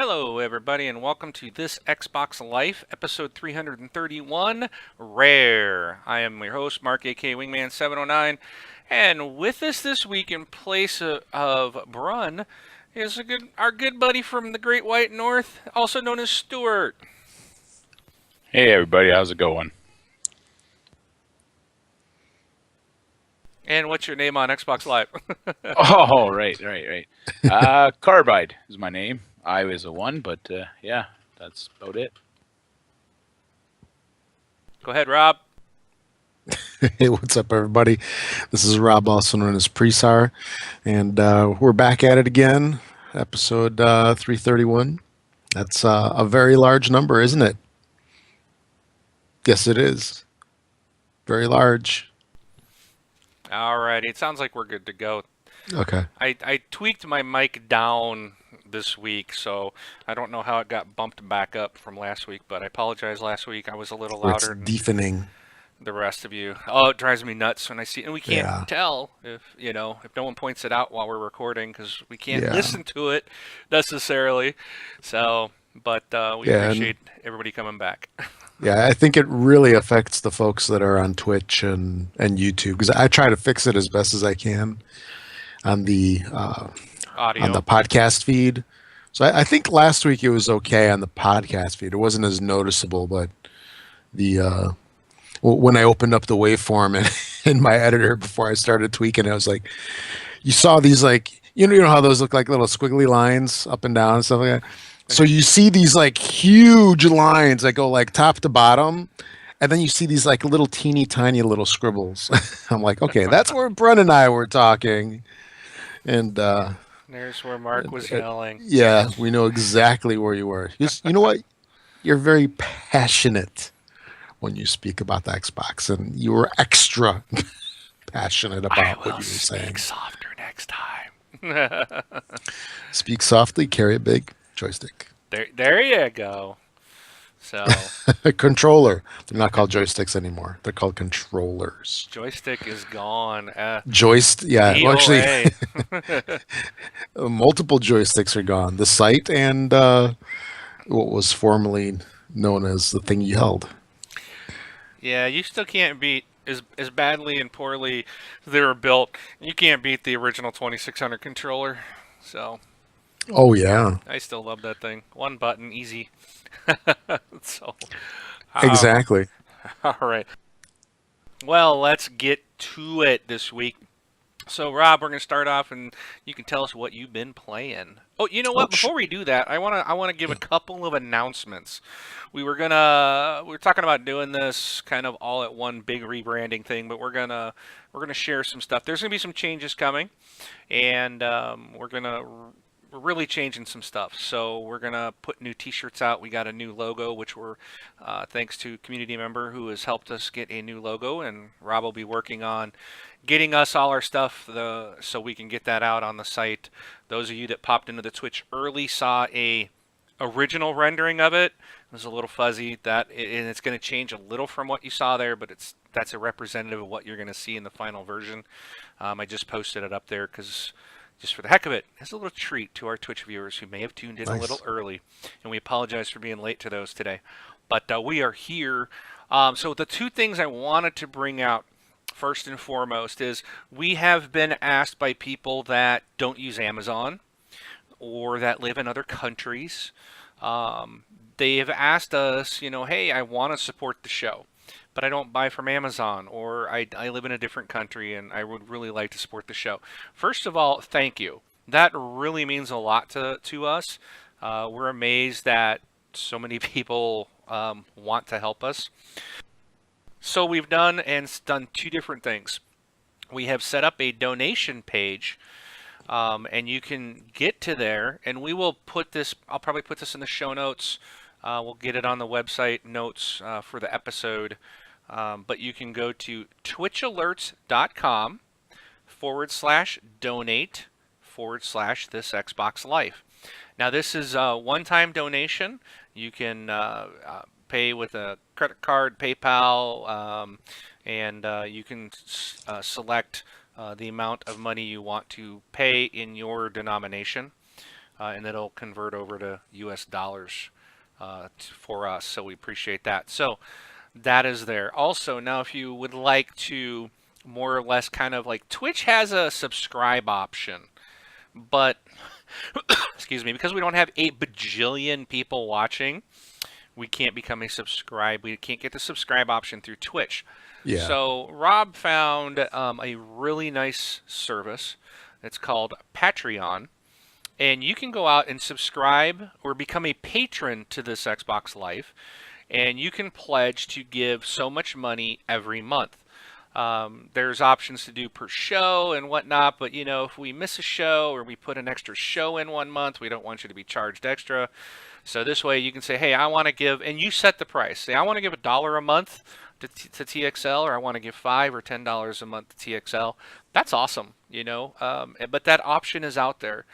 Hello, everybody, and welcome to This Xbox Life, episode 331, Rare. I am your host, Mark, aka Wingman709, and with us this week, in place of Brun, is our good buddy from the Great White North, also known as Stuart. Hey everybody, how's it going? And what's your name on Xbox Live? Oh, right. Carbide is my name. I was a one, but yeah, that's about it. Go ahead, Rob. Hey, what's up, everybody? This is Rob, also known as Presar, and we're back at it again. Episode 331. That's a very large number, isn't it? Yes, it is. Very large. Alrighty, it sounds like we're good to go. Okay. I tweaked my mic down this week, so I don't know how it got bumped back up from last week, but I apologize. Last week I was a little Or it's louder than deafening. the rest of you. Oh, it drives me nuts when I see, and we can't Yeah. tell if if no one points it out while we're recording because we can't Yeah. listen to it necessarily. So, but we Yeah. appreciate everybody coming back. Yeah, I think it really affects the folks that are on Twitch and YouTube because I try to fix it as best as I can on the Audio. podcast feed. So I think last week it was okay on the podcast feed. It wasn't as noticeable, but the when I opened up the waveform in my editor before I started tweaking, I was like, you saw these like you know how those look like little squiggly lines up and down and stuff like that. So you see these like huge lines that go like top to bottom, and then you see these like little teeny tiny little scribbles. I'm like, okay, that's where Brent and I were talking, and There's where Mark was yelling. yeah, we know exactly where you were. You know what? You're very passionate when you speak about the Xbox, and you were extra passionate I about what you will were speak saying. softer next time. Speak softly, carry a big joystick. There you go. So, A controller. They're not called joysticks anymore. They're called controllers. joystick is gone. Yeah. Well, actually, DOA. multiple joysticks are gone. The sight and what was formerly known as the thing you held. Yeah, you still can't beat as badly and poorly they were built. You can't beat the original 2600 controller. So Oh yeah, I still love that thing. One button, easy. So, uh, exactly. all right. Well, let's get to it this week. So, Rob, we're gonna start off, and you can tell us what you've been playing. Oh, you know Oh, what? Before we do that, I wanna give a couple of announcements. We were talking about doing this kind of all at one big rebranding thing, but we're gonna share some stuff. There's gonna be some changes coming, and we're really changing some stuff. So we're gonna put new T-shirts out. We got a new logo, which we're thanks to a community member who has helped us get a new logo, and Rob will be working on getting us all our stuff so we can get that out on the site. Those of you that popped into the Twitch early saw a original rendering of it. It was a little fuzzy, and it's going to change a little from what you saw there, but that's a representative of what you're going to see in the final version. I just posted it up there because just for the heck of it, it's a little treat to our Twitch viewers who may have tuned in a little nice. early, and we apologize for being late to those today. But we are here. So the two things I wanted to bring out first and foremost is we have been asked by people that don't use Amazon or that live in other countries. Um, they have asked us, hey, I want to support the show, but I don't buy from Amazon, or I live in a different country and I would really like to support the show. First of all, thank you. That really means a lot to us. We're amazed that so many people want to help us. So we've done two different things. We have set up a donation page, and you can get to there, and we will put this. I'll probably put this in the show notes. We'll get it on the website notes for the episode. But you can go to twitchalerts.com/donate/ this Xbox Life. Now, this is a one-time donation. You can pay with a credit card, PayPal, and you can select the amount of money you want to pay in your denomination. and it'll convert over to U.S. dollars for us. So we appreciate that. So that is there. Also, now if you would like to more or less kind of like Twitch has a subscribe option, but excuse me, because we don't have 8 bajillion people watching, we can't become a subscribe. We can't get the subscribe option through Twitch. Yeah. So Rob found a really nice service. It's called Patreon. And you can go out and subscribe or become a patron to this Xbox Life. And you can pledge to give so much money every month. There's options to do per show and whatnot, but if we miss a show or we put an extra show in one month, we don't want you to be charged extra. So this way you can say, hey, I want to give, and you set the price. Say, I want to give $1 a month to TXL, or I want to give $5 or $10 a month to TXL. That's awesome, but that option is out there.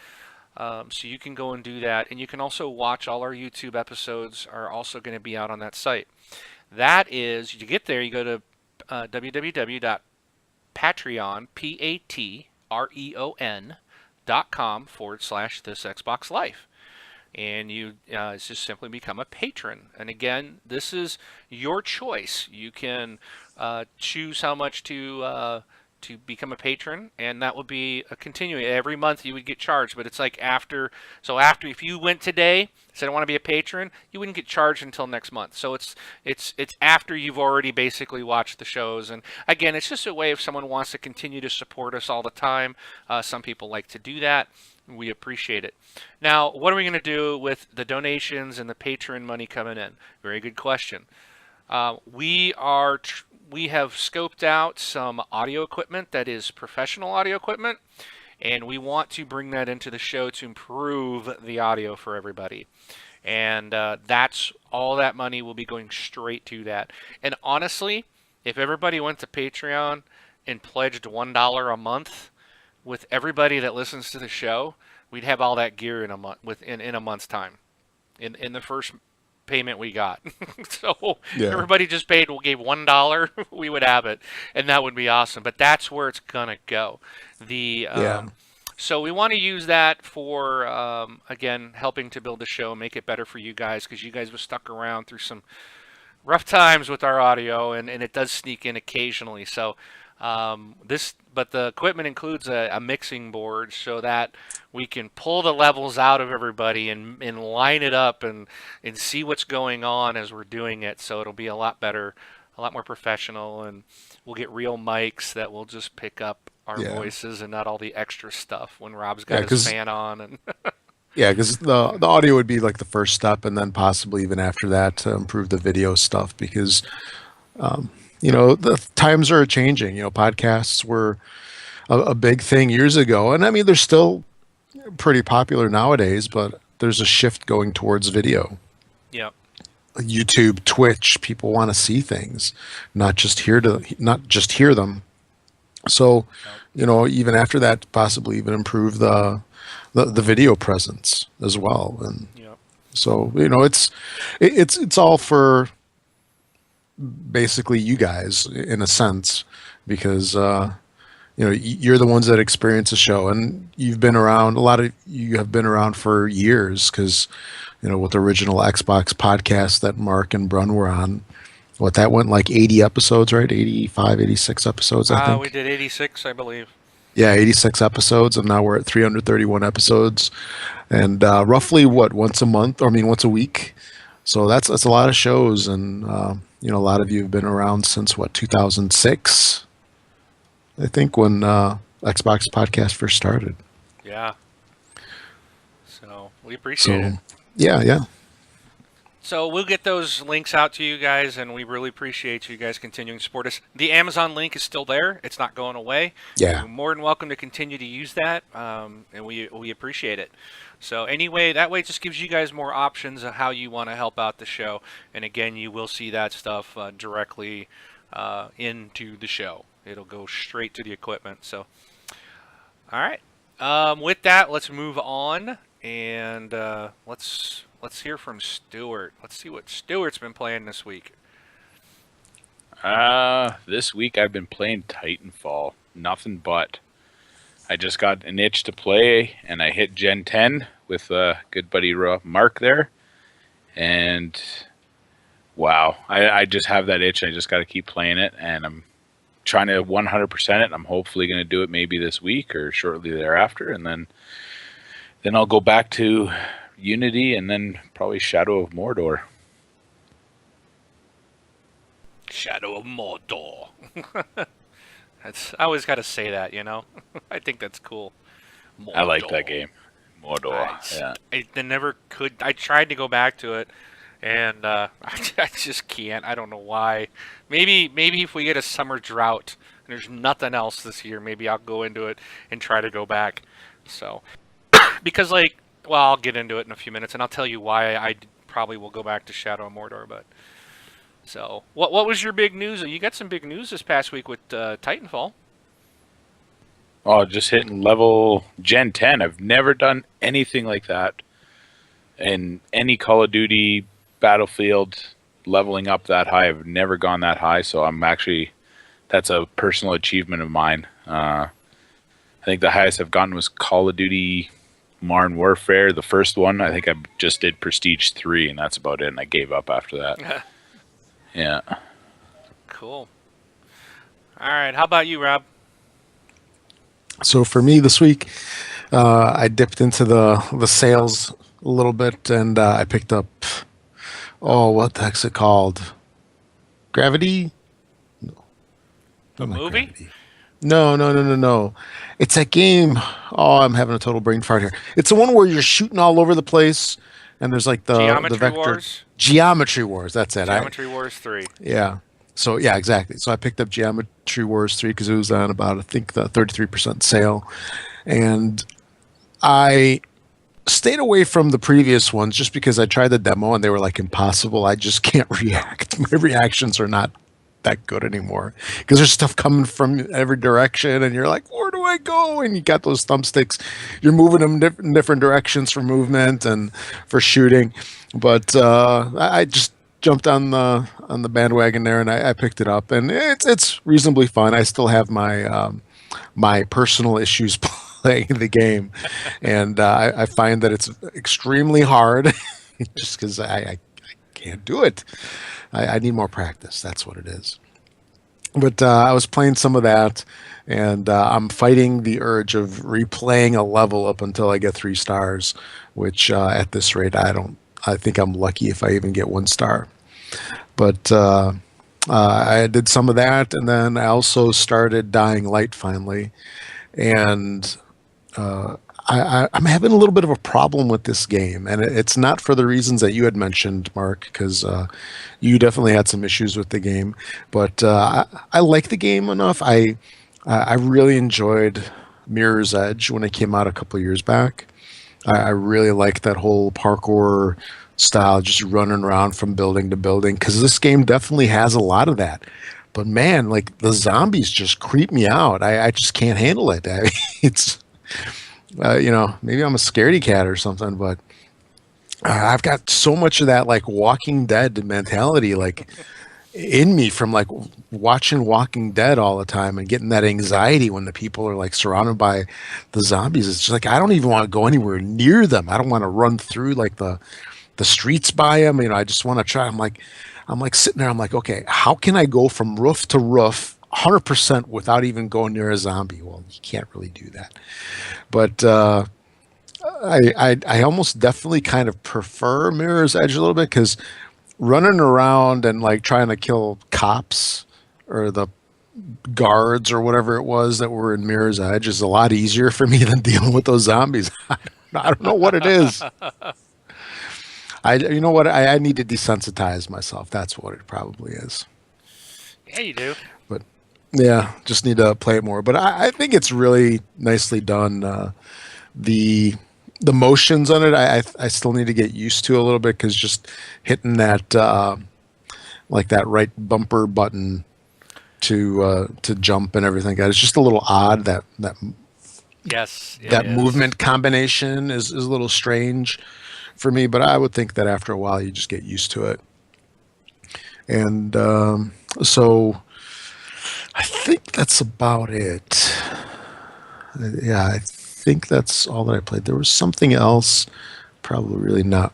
So you can go and do that, and you can also watch all our YouTube episodes are also going to be out on that site. That is, you get there, you go to www.patreon, patreon.com/this Xbox Life. And you just simply become a patron. And again, this is your choice. You can choose how much to become a patron, and that would be a continuing. Every month you would get charged, but it's like after if you went today, said I want to be a patron, you wouldn't get charged until next month. So it's after you've already basically watched the shows. And again, it's just a way if someone wants to continue to support us all the time. Some people like to do that. We appreciate it. Now, what are we going to do with the donations and the patron money coming in? Very good question. We have scoped out some audio equipment that is professional audio equipment, and we want to bring that into the show to improve the audio for everybody. And that's all that money will be going straight to that. And honestly, if everybody went to Patreon and pledged $1 a month, with everybody that listens to the show, we'd have all that gear in a month in a month's time. In the first payment we got. So everybody just gave $1, we would have it, and that would be awesome. But that's where it's gonna go. So we want to use that for again, helping to build the show, make it better for you guys, because you guys were stuck around through some rough times with our audio, and it does sneak in occasionally. So but the equipment includes a mixing board so that we can pull the levels out of everybody and line it up and see what's going on as we're doing it. So it'll be a lot better, a lot more professional, and we'll get real mics that will just pick up our voices and not all the extra stuff when Rob's got his fan on. And yeah, because the audio would be like the first step, and then possibly even after that to improve the video stuff, because the times are changing. Podcasts were a big thing years ago, and I mean they're still pretty popular nowadays, but there's a shift going towards video. Yeah. YouTube, Twitch, people want to see things, not just hear them. So, even after that, possibly even improve the video presence as well. And so, it's all for basically you guys in a sense, because you're the ones that experience the show, and you've been around. A lot of you have been around for years, because with the original Xbox podcast that Mark and Brun were on, that went like 80 episodes, right? 85, 86 episodes, I think. We did 86, I believe. Yeah, 86 episodes, and now we're at 331 episodes, and roughly once a week. So that's a lot of shows, and a lot of you have been around since 2006, I think, when Xbox podcast first started. Yeah. So we appreciate it. Yeah. So we'll get those links out to you guys, and we really appreciate you guys continuing to support us. The Amazon link is still there; it's not going away. Yeah, you're more than welcome to continue to use that, and we appreciate it. So anyway, that way it just gives you guys more options of how you want to help out the show. And again, you will see that stuff directly into the show. It'll go straight to the equipment. So, all right. With that, let's move on, and let's hear from Stuart. Let's see what Stuart's been playing this week. This week I've been playing Titanfall. Nothing but. I just got an itch to play, and I hit Gen 10 with good buddy Mark there, and wow, I just have that itch. I just got to keep playing it, and I'm trying to 100% it. I'm hopefully going to do it maybe this week or shortly thereafter, and then I'll go back to Unity and then probably Shadow of Mordor. Shadow of Mordor. I always got to say that, you know. I think that's cool. I like Mordor. that game. Mordor. Yeah. I never could. I tried to go back to it, and I just can't. I don't know why. Maybe if we get a summer drought and there's nothing else this year, maybe I'll go into it and try to go back. So, because well, I'll get into it in a few minutes, and I'll tell you why I probably will go back to Shadow of Mordor. But so, what was your big news? You got some big news this past week with Titanfall. Oh, just hitting level Gen 10. I've never done anything like that in any Call of Duty, Battlefield, leveling up that high. I've never gone that high, so that's a personal achievement of mine. I think the highest I've gotten was Call of Duty Modern Warfare, the first one. I think I just did Prestige 3, and that's about it, and I gave up after that. Yeah. Cool. All right, how about you, Rob? So for me this week, I dipped into the sales a little bit, and I picked up, what the heck's it called? Gravity? No. A Not movie? Gravity. No. It's that game. Oh, I'm having a total brain fart here. It's the one where you're shooting all over the place, and there's like the Geometry vector. Wars? Geometry Wars. That's it. Geometry Wars 3. Yeah. So yeah, exactly. So I picked up Geometry Wars 3 because it was on about, I think, the 33% sale, and I stayed away from the previous ones just because I tried the demo and they were like impossible. I just can't react. My reactions are not that good anymore because there's stuff coming from every direction, and you're like, where do I go? And you got those thumbsticks. You're moving them in different directions for movement and for shooting. But I just jumped on the bandwagon there, and I picked it up, and it's reasonably fun. I still have my my personal issues playing the game, and I find that it's extremely hard just because I can't do it. I need more practice. That's what it is. But I was playing some of that, and I'm fighting the urge of replaying a level up until I get 3 stars, which at this rate, I think I'm lucky if I even get 1 star. But I did some of that, and then I also started Dying Light finally, and I'm having a little bit of a problem with this game, and it's not for the reasons that you had mentioned, Mark, because you definitely had some issues with the game. But I like the game enough. I really enjoyed Mirror's Edge when it came out a couple of years back. I really liked that whole parkour style, just running around from building to building, because this game definitely has a lot of that. But man, like the zombies just creep me out. I just can't handle it. It's maybe I'm a scaredy cat or something, but I've got so much of that like Walking Dead mentality like in me from like watching Walking Dead all the time and getting that anxiety when the people are like surrounded by the zombies. It's just like I don't even want to go anywhere near them. I don't want to run through like the streets by them. I just want to try. I'm like sitting there. I'm like, okay, how can I go from roof to roof 100% without even going near a zombie? Well, you can't really do that. But I almost definitely kind of prefer Mirror's Edge a little bit, because running around and like trying to kill cops or the guards or whatever it was that were in Mirror's Edge is a lot easier for me than dealing with those zombies. I don't know what it is. You know what? I need to desensitize myself. That's what it probably is. Yeah, you do. But yeah, just need to play it more. But I think it's really nicely done. The motions on it, I still need to get used to a little bit, because just hitting that like that right bumper button to jump and everything, it's just a little odd. That Yes. that movement combination is a little strange for me, but I would think that after a while you just get used to it. And so I think that's about it. Yeah, I think that's all that I played. There was something else, probably really not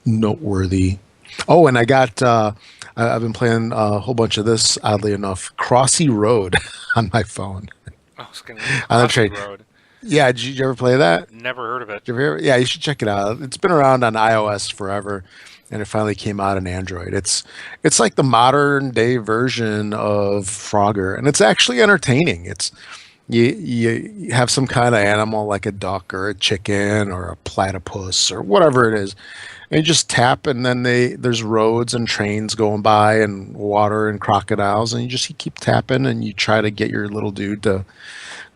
noteworthy. Oh, and I got I've been playing a whole bunch of this, oddly enough, Crossy Road on my phone. I was going to say On the Crossy train. Road. Yeah, did you ever play that? Never heard of it. Did you ever, yeah, you should check it out. It's been around on iOS forever, and it finally came out on Android. It's like the modern day version of Frogger, and it's actually entertaining. It's you have some kind of animal like a duck or a chicken or a platypus or whatever it is, and you just tap, and then there's roads and trains going by and water and crocodiles, and you keep tapping, and you try to get your little dude to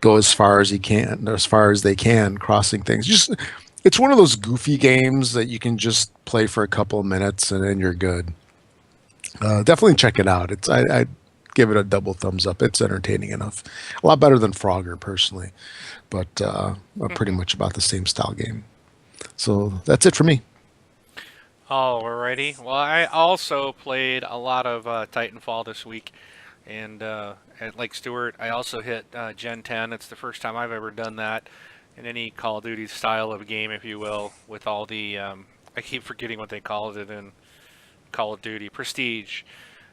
go as far as he can, as far as they can, crossing things. Just it's one of those goofy games that you can just play for a couple of minutes and then you're good. Definitely check it out. I give it a double thumbs up. It's entertaining enough. A lot better than Frogger personally, but pretty much about the same style game. So that's it for me. Alrighty. Well, I also played a lot of Titanfall this week, and like Stuart, I also hit Gen 10. It's the first time I've ever done that in any Call of Duty style of game, if you will, with all the I keep forgetting what they called it in Call of Duty Prestige.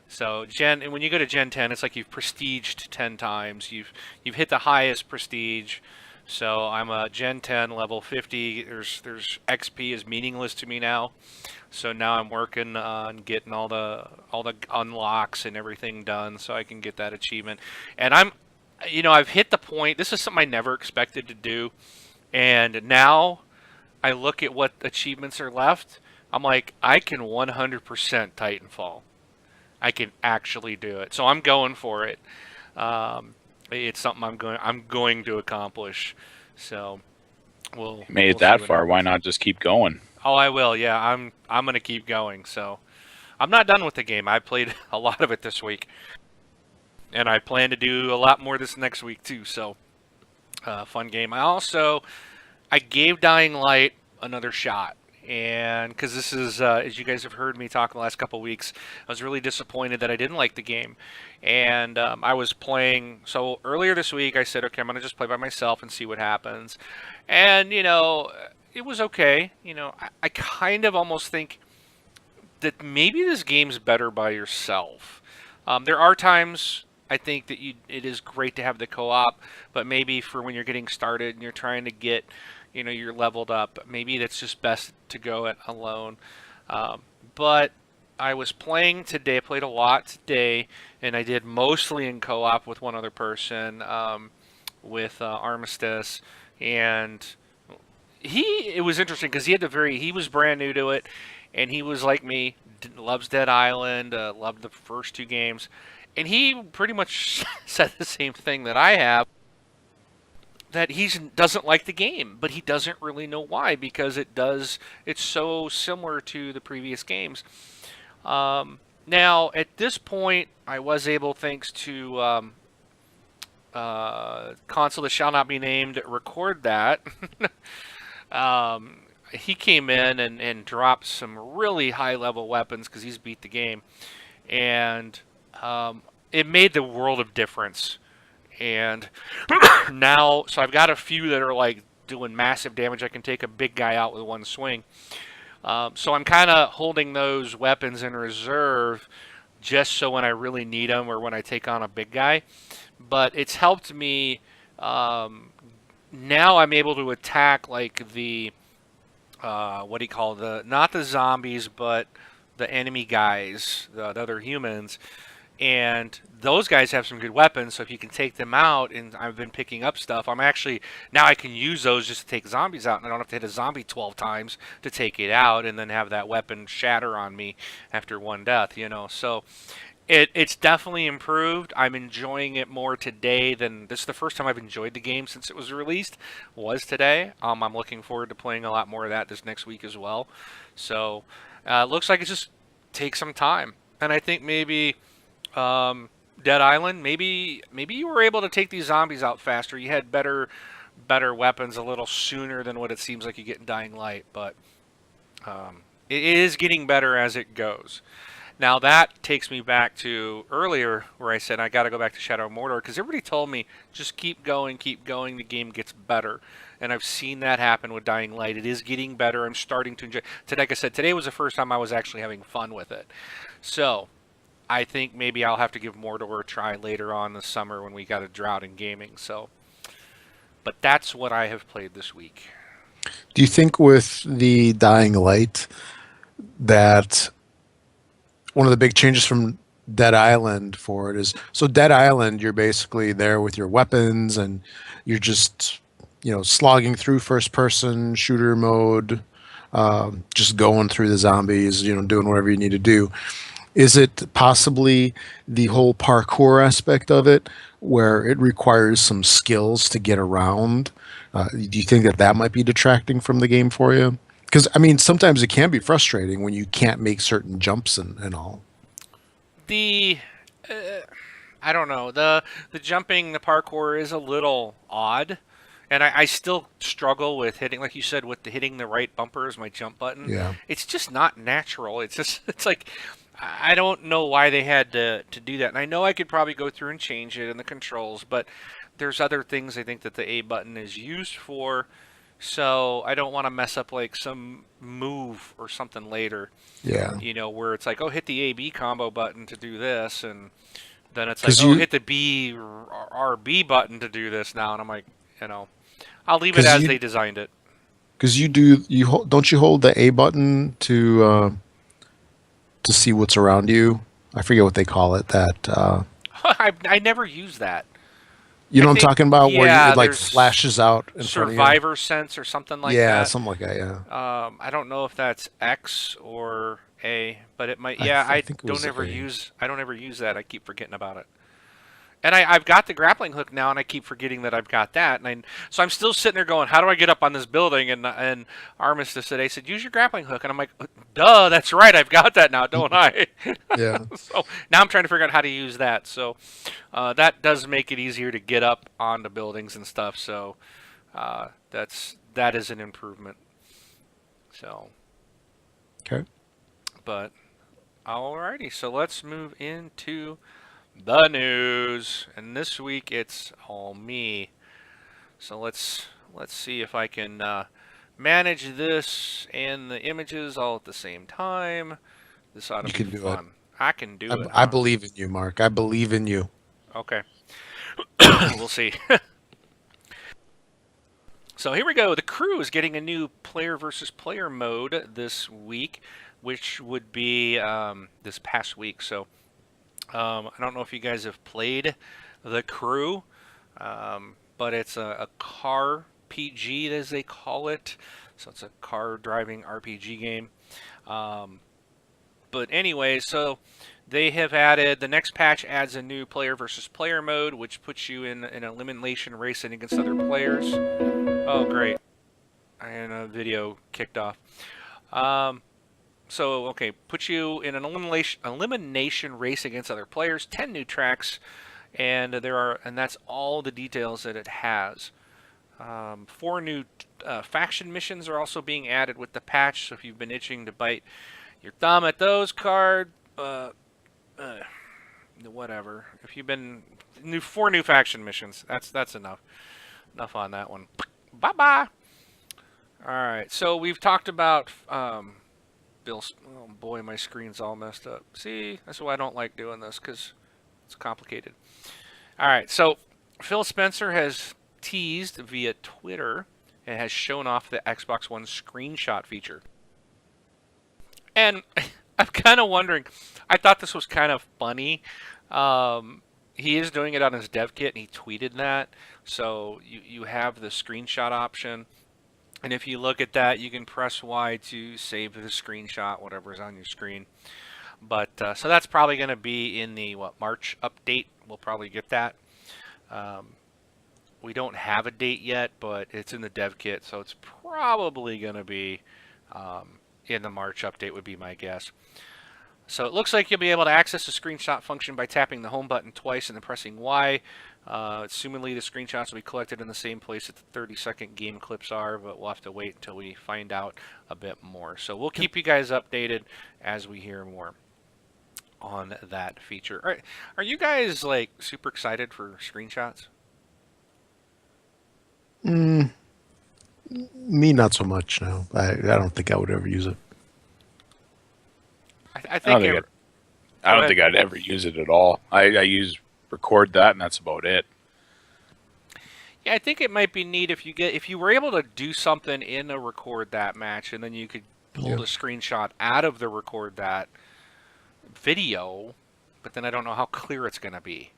So and when you go to Gen 10, it's like you've prestiged 10 times. You've hit the highest prestige. So I'm a Gen 10 level 50. There's XP is meaningless to me now. So now I'm working on getting all the unlocks and everything done so I can get that achievement. And I've hit the point. This is something I never expected to do. And now I look at what achievements are left. I'm like, I can 100% Titanfall. I can actually do it. So I'm going for it. It's something I'm going to accomplish. So we'll Made it see that what far. Why happens. not just keep going? Oh, I will. Yeah, I'm gonna keep going. So I'm not done with the game. I played a lot of it this week, and I plan to do a lot more this next week too. So fun game. I gave Dying Light another shot. And because this is, as you guys have heard me talk the last couple weeks, I was really disappointed that I didn't like the game. And I was playing, so earlier this week I said, okay, I'm going to just play by myself and see what happens. And, it was okay. I kind of almost think that maybe this game's better by yourself. There are times I think that it is great to have the co-op, but maybe for when you're getting started and you're trying to get you're leveled up. Maybe that's just best to go it alone. But I was playing today. I played a lot today, and I did mostly in co-op with one other person, with Armistice. And it was interesting because he was brand new to it, and he was like me, loves Dead Island, loved the first two games, and he pretty much said the same thing that I have. That he doesn't like the game, but he doesn't really know why because it's so similar to the previous games. Now at this point, I was able, thanks to console that shall not be named, record that. He came in and dropped some really high level weapons because he's beat the game, and it made the world of difference. And now, so I've got a few that are like doing massive damage. I can take a big guy out with one swing. So I'm kind of holding those weapons in reserve just so when I really need them or when I take on a big guy. But it's helped me. Now I'm able to attack like the, what do you call not the zombies, but the enemy guys, the other humans. And those guys have some good weapons, so if you can take them out, and I've been picking up stuff, now I can use those just to take zombies out, and I don't have to hit a zombie 12 times to take it out, and then have that weapon shatter on me after one death, So it's definitely improved. I'm enjoying it more today this is the first time I've enjoyed the game since it was released, was today. I'm looking forward to playing a lot more of that this next week as well. So it looks like it just takes some time, and I think maybe Dead Island, maybe you were able to take these zombies out faster. You had better weapons a little sooner than what it seems like you get in Dying Light, but it is getting better as it goes. Now that takes me back to earlier where I said I got to go back to Shadow of Mordor because everybody told me just keep going, the game gets better. And I've seen that happen with Dying Light. It is getting better. I'm starting to enjoy. Like I said, today was the first time I was actually having fun with it. So I think maybe I'll have to give Mordor a try later on this summer when we got a drought in gaming. So, but that's what I have played this week. Do you think with the Dying Light that one of the big changes from Dead Island for it is so Dead Island, you're basically there with your weapons and you're just, slogging through first person shooter mode, just going through the zombies, doing whatever you need to do. Is it possibly the whole parkour aspect of it where it requires some skills to get around? Do you think that that might be detracting from the game for you? Because, I mean, sometimes it can be frustrating when you can't make certain jumps and all. The I don't know, the jumping, the parkour is a little odd, and I still struggle with hitting, like you said, with hitting the right bumper as my jump button. Yeah. It's just not natural. It's like I don't know why they had to do that, and I know I could probably go through and change it in the controls, but there's other things I think that the A button is used for. So I don't want to mess up like some move or something later, Yeah. where it's like, oh, hit the A-B combo button to do this, and then it's like, 'Cause oh, you- hit the B-R-B button to do this now, and I'm like, I'll leave it 'Cause as you- they designed it. Because don't you hold the A button to see what's around you? I forget what they call it. That I never use that. you know I what I'm think- talking about, where yeah, it like there's flashes out in front of you. Survivor Sense or something like Yeah, that. something like that. Yeah. I don't know if that's X or A, but it might. I Yeah, th- I think it was don't ever A. use. I don't ever use that. I keep forgetting about it. And I've got the grappling hook now, and I keep forgetting that I've got that. So I'm still sitting there going, how do I get up on this building? And Armistice today said, use your grappling hook. And I'm like, duh, that's right. I've got that now, don't I? Yeah. So now I'm trying to figure out how to use that. So that does make it easier to get up onto buildings and stuff. So that is an improvement. So, Okay. but alrighty. So let's move into the news, and this week it's all me. So let's see if I can manage this and the images all at the same time. This ought to You be can do it. fun. I can do it. I Huh? believe in you, Mark. I believe in you. Okay. We'll see. So here we go. The Crew is getting a new player versus player mode this week, which would be this past week. So I don't know if you guys have played The Crew, but it's a car PG, as they call it. So it's a car driving RPG game. But anyway, so they have added, the next patch adds a new player versus player mode, which puts you in an elimination racing against other players. Oh, great. And a video kicked off. So, okay, put you in an elimination race against other players, 10 new tracks, and that's all the details that it has. 4 new faction missions are also being added with the patch, so if you've been itching to bite your thumb at those whatever. If you've been 4 new faction missions, that's enough. Enough on that one. Bye-bye. All right, so we've talked about Bill's. Oh boy, my screen's all messed up. See, that's why I don't like doing this, because it's complicated. All right, so Phil Spencer has teased via Twitter and has shown off the Xbox One screenshot feature. And I'm kind of wondering, I thought this was kind of funny. He is doing it on his dev kit, and he tweeted that. So you have the screenshot option. And if you look at that, you can press Y to save the screenshot, whatever's on your screen. But so that's probably going to be in the March update. We'll probably get that. We don't have a date yet, but it's in the dev kit, so it's probably going to be in the March update, would be my guess. So it looks like you'll be able to access the screenshot function by tapping the home button twice and then pressing Y. Assumingly, the screenshots will be collected in the same place that the 30-second game clips are, but we'll have to wait until we find out a bit more. So we'll keep you guys updated as we hear more. on that feature. Are you guys like super excited for screenshots? Mm, me, not so much. No, I don't think I would ever use it. I I don't think think I go don't ahead. think I'd ever use it at all. I use record that, and that's about it. Yeah, I think it might be neat if you were able to do something in a record that match, and then you could pull Yeah. the screenshot out of the record that video, but then I don't know how clear it's gonna be.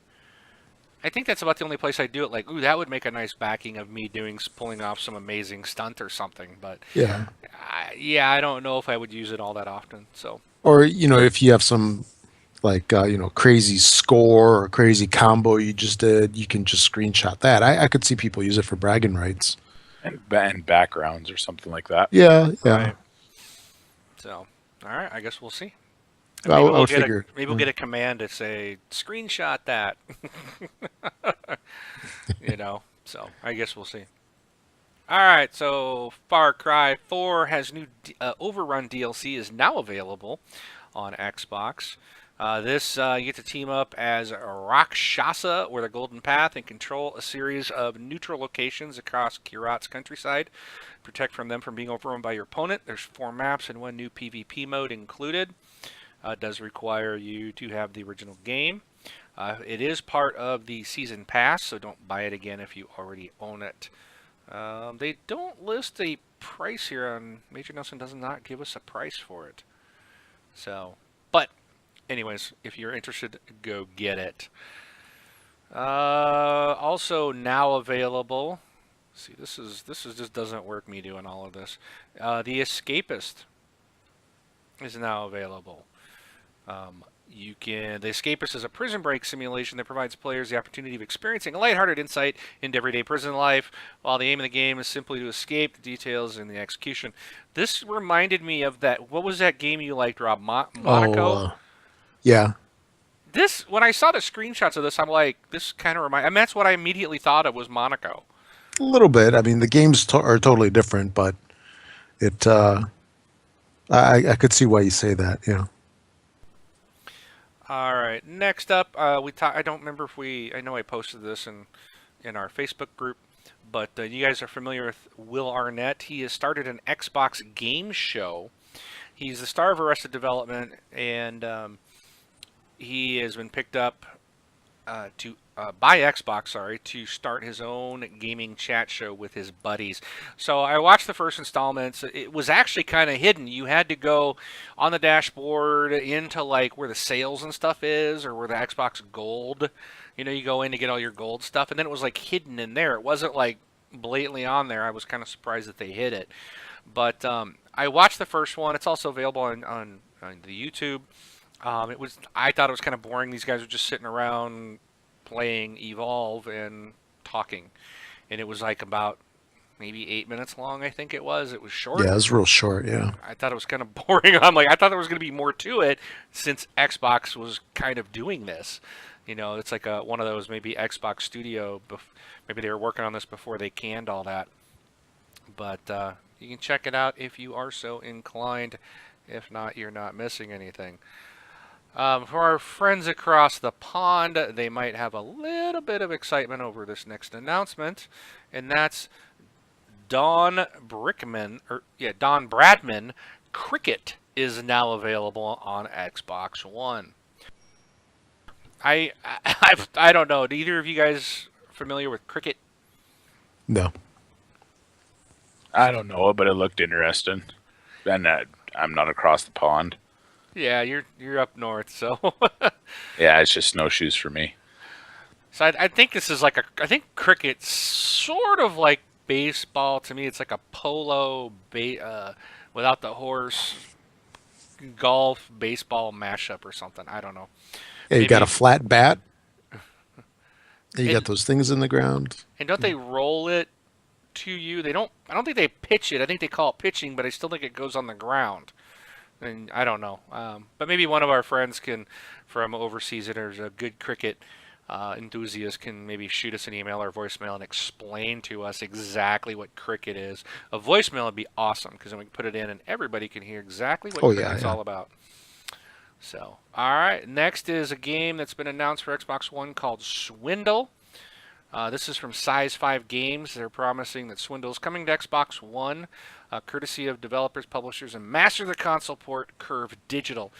I think that's about the only place I do it. Like, ooh, that would make a nice backing of me pulling off some amazing stunt or something. But Yeah. yeah, I don't know if I would use it all that often. So Or if you have some like crazy score or crazy combo you just did, you can just screenshot that. I could see people use it for bragging rights. And backgrounds or something like that. Yeah, yeah. right. So all right, I guess we'll see. I would figure. Maybe we'll get a command to say screenshot that. So I guess we'll see. All right, so Far Cry 4 has new Overrun DLC is now available on Xbox. You get to team up as Rakshasa or the Golden Path and control a series of neutral locations across Kyrat's countryside. Protect from them from being overrun by your opponent. There's 4 maps and 1 new PvP mode included. It does require you to have the original game. It is part of the Season Pass, so don't buy it again if you already own it. They don't list a price here on Major Nelson does not give us a price for it. So, but anyways, if you're interested, go get it. Also now available. See, this is just doesn't work me doing all of this. The Escapist is now available. The Escapist is a prison break simulation that provides players the opportunity of experiencing a lighthearted insight into everyday prison life, while the aim of the game is simply to escape the details in the execution. This reminded me of that. What was that game you liked, Rob? Monaco? Yeah. When I saw the screenshots of this, I'm like, this kind of that's what I immediately thought of was Monaco. A little bit. I mean, the games are totally different, but it. I could see why you say that. Yeah. All right. Next up, I don't remember if I know I posted this in our Facebook group, but you guys are familiar with Will Arnett. He has started an Xbox game show. He's the star of Arrested Development, and he has been picked up by Xbox, to start his own gaming chat show with his buddies. So I watched the first installment. It was actually kind of hidden. You had to go on the dashboard into like where the sales and stuff is, or where the Xbox Gold. You go in to get all your gold stuff, and then it was like hidden in there. It wasn't like blatantly on there. I was kind of surprised that they hid it. But I watched the first one. It's also available on the YouTube. I thought it was kind of boring. These guys were just sitting around playing Evolve and talking, and it was like about maybe 8 minutes long. I think it was short. Yeah, it was real short. Yeah. I thought it was kind of boring. I thought there was going to be more to it, since Xbox was kind of doing this. It's like one of those, maybe Xbox Studio, maybe they were working on this before they canned all that. But you can check it out if you are so inclined. If not, you're not missing anything. For our friends across the pond, they might have a little bit of excitement over this next announcement, and that's Don Bradman. Cricket is now available on Xbox One. I don't know. Do either of you guys familiar with Cricket? No. I don't know, but it looked interesting. And I'm not across the pond. Yeah, you're up north, so. Yeah, it's just snowshoes for me. So I think this is like I think cricket's sort of like baseball to me. It's like a polo without the horse, golf, baseball mashup or something. I don't know. Yeah, you got a Maybe- flat bat. You And- got those things in the ground. And don't they roll it to you? They don't. I don't think they pitch it. I think they call it pitching, but I still think it goes on the ground. And I don't know. But maybe one of our friends from overseas, that is a good cricket enthusiast, can maybe shoot us an email or voicemail and explain to us exactly what cricket is. A voicemail would be awesome, because then we can put it in and everybody can hear exactly what cricket's all about. So, all right. Next is a game that's been announced for Xbox One called Swindle. This is from Size 5 Games. They're promising that Swindle is coming to Xbox One, courtesy of developers, publishers, and master of the console port, Curve Digital.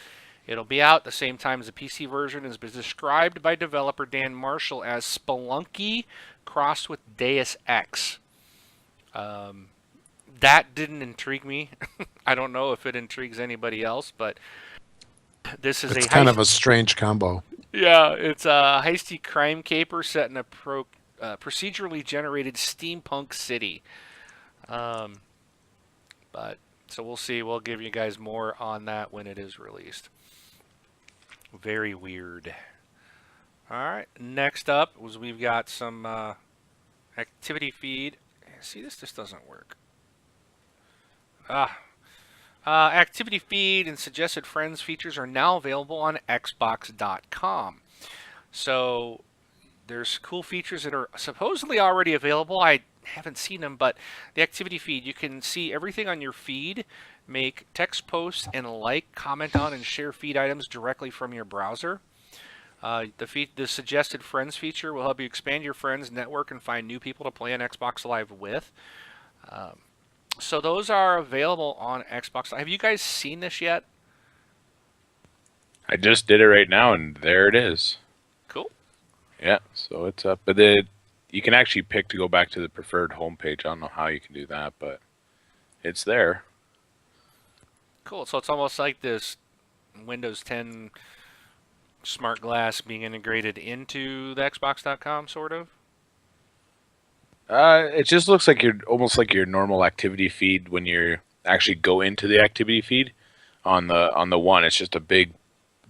It'll be out the same time as the PC version. Has been described by developer Dan Marshall as Spelunky crossed with Deus Ex. That didn't intrigue me. I don't know if it intrigues anybody else, but this is It's a kind of a strange combo. yeah, it's a heisty crime caper set in a procedurally generated steampunk city. But so we'll see. We'll give you guys more on that when it is released. Very weird. All right. Next up was we've got some activity feed. See, this just doesn't work. Activity feed and suggested friends features are now available on Xbox.com. So there's cool features that are supposedly already available. I haven't seen them, but the activity feed, you can see everything on your feed, make text posts, and like, comment on, and share feed items directly from your browser. The suggested friends feature will help you expand your friends network and find new people to play on Xbox Live with. So those are available on Xbox. Have you guys seen this yet? I just did it right now, and there it is. Cool. Yeah, so it's up. But you can actually pick to go back to the preferred homepage. I don't know how you can do that, but it's there. Cool. So it's almost like this Windows 10 smart glass being integrated into the Xbox.com, sort of. It just looks like almost like your normal activity feed when you actually go into the activity feed on the one. It's just a big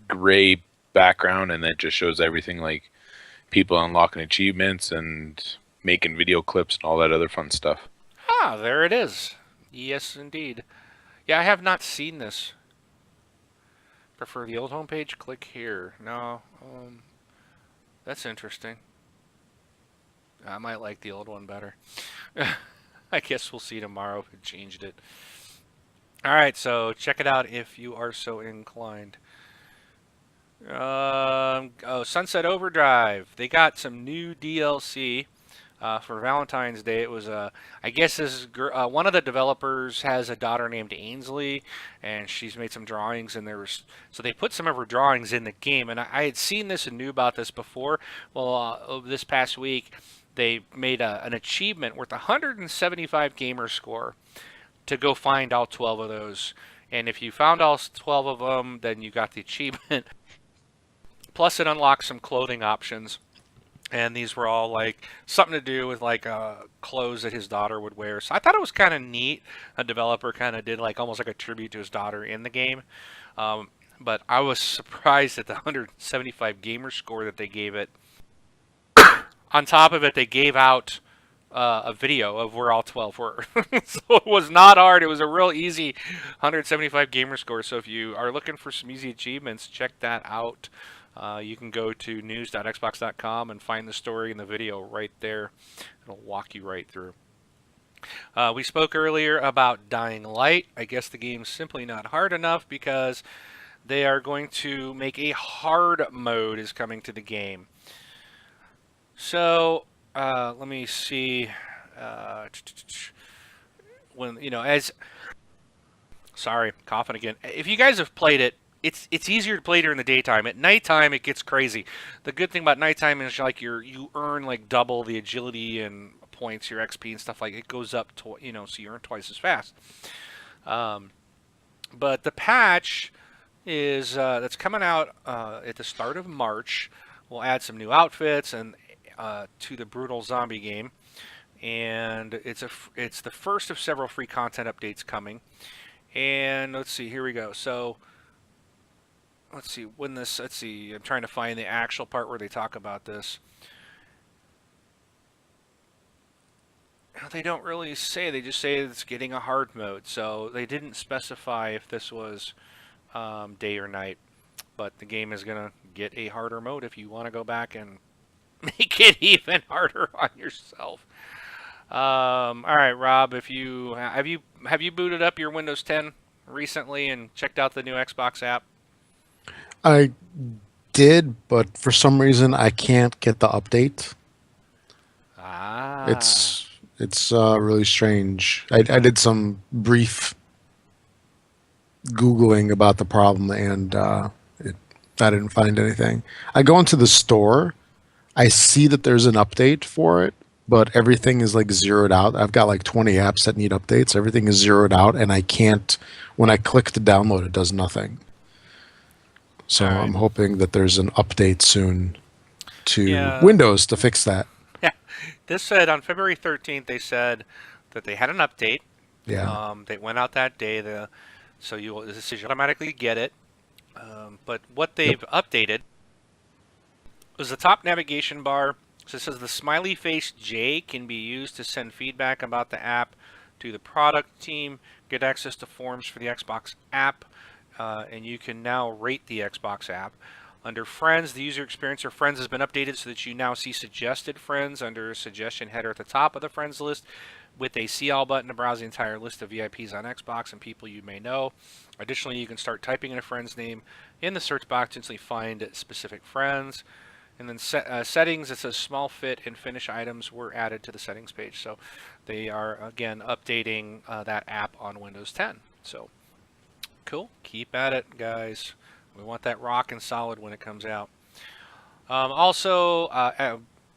gray background, and that just shows everything like people unlocking achievements and making video clips and all that other fun stuff. Ah, there it is. Yes, indeed. Yeah, I have not seen this. Prefer the old homepage? Click here. No. That's interesting. I might like the old one better. I guess we'll see tomorrow if it changed it. Alright, so check it out if you are so inclined. Sunset Overdrive. They got some new DLC for Valentine's Day. It was I guess this one of the developers has a daughter named Ainsley, and she's made some drawings, and so they put some of her drawings in the game. And I had seen this and knew about this before. Well, this past week they made an achievement worth 175 gamer score to go find all 12 of those. And if you found all 12 of them, then you got the achievement. Plus, it unlocks some clothing options. And these were all like something to do with like clothes that his daughter would wear. So I thought it was kind of neat. A developer kind of did like almost like a tribute to his daughter in the game. But I was surprised at the 175 gamer score that they gave it. On top of it, they gave out a video of where all 12 were. So it was not hard. It was a real easy 175 gamer score. So if you are looking for some easy achievements, check that out. You can go to news.xbox.com and find the story and the video right there. It'll walk you right through. We spoke earlier about Dying Light. I guess the game's simply not hard enough because they are going to make a hard mode is coming to the game. So let me see. When sorry, coughing again. If you guys have played it, it's easier to play during the daytime. At nighttime, it gets crazy. The good thing about nighttime is like you earn like double the agility and points, your XP and stuff like it goes up to so you earn twice as fast. But the patch is that's coming out at the start of March. We'll add some new outfits and to the brutal zombie game, and it's the first of several free content updates coming. And let's see, here we go. So let's see I'm trying to find the actual part where they talk about this. They don't really say, they just say it's getting a hard mode. So they didn't specify if this was day or night, but the game is gonna get a harder mode if you want to go back and make it even harder on yourself. All right, Rob, if you have you booted up your Windows 10 recently and checked out the new Xbox app? I did, but for some reason I can't get the update. Ah. It's really strange. I did some brief Googling about the problem, and I didn't find anything. I go into the store, I see that there's an update for it, but everything is like zeroed out. I've got like 20 apps that need updates. Everything is zeroed out, and I can't. When I click to download, it does nothing. So All right. I'm hoping that there's an update soon to Yeah. Windows to fix that. Yeah. This said on February 13th, they said that they had an update. Yeah. They went out that day. So this is automatically get it. But what Yep. they've updated is the top navigation bar. So it says the smiley face J can be used to send feedback about the app to the product team, get access to forms for the Xbox app, and you can now rate the Xbox app. Under Friends, the user experience of Friends has been updated so that you now see suggested friends under a suggestion header at the top of the friends list with a see all button to browse the entire list of VIPs on Xbox and people you may know. Additionally, you can start typing in a friend's name in the search box to instantly find specific friends. And then settings, it says small fit and finish items were added to the settings page. So they are, again, updating that app on Windows 10. So cool. Keep at it, guys. We want that rockin' solid when it comes out. Also,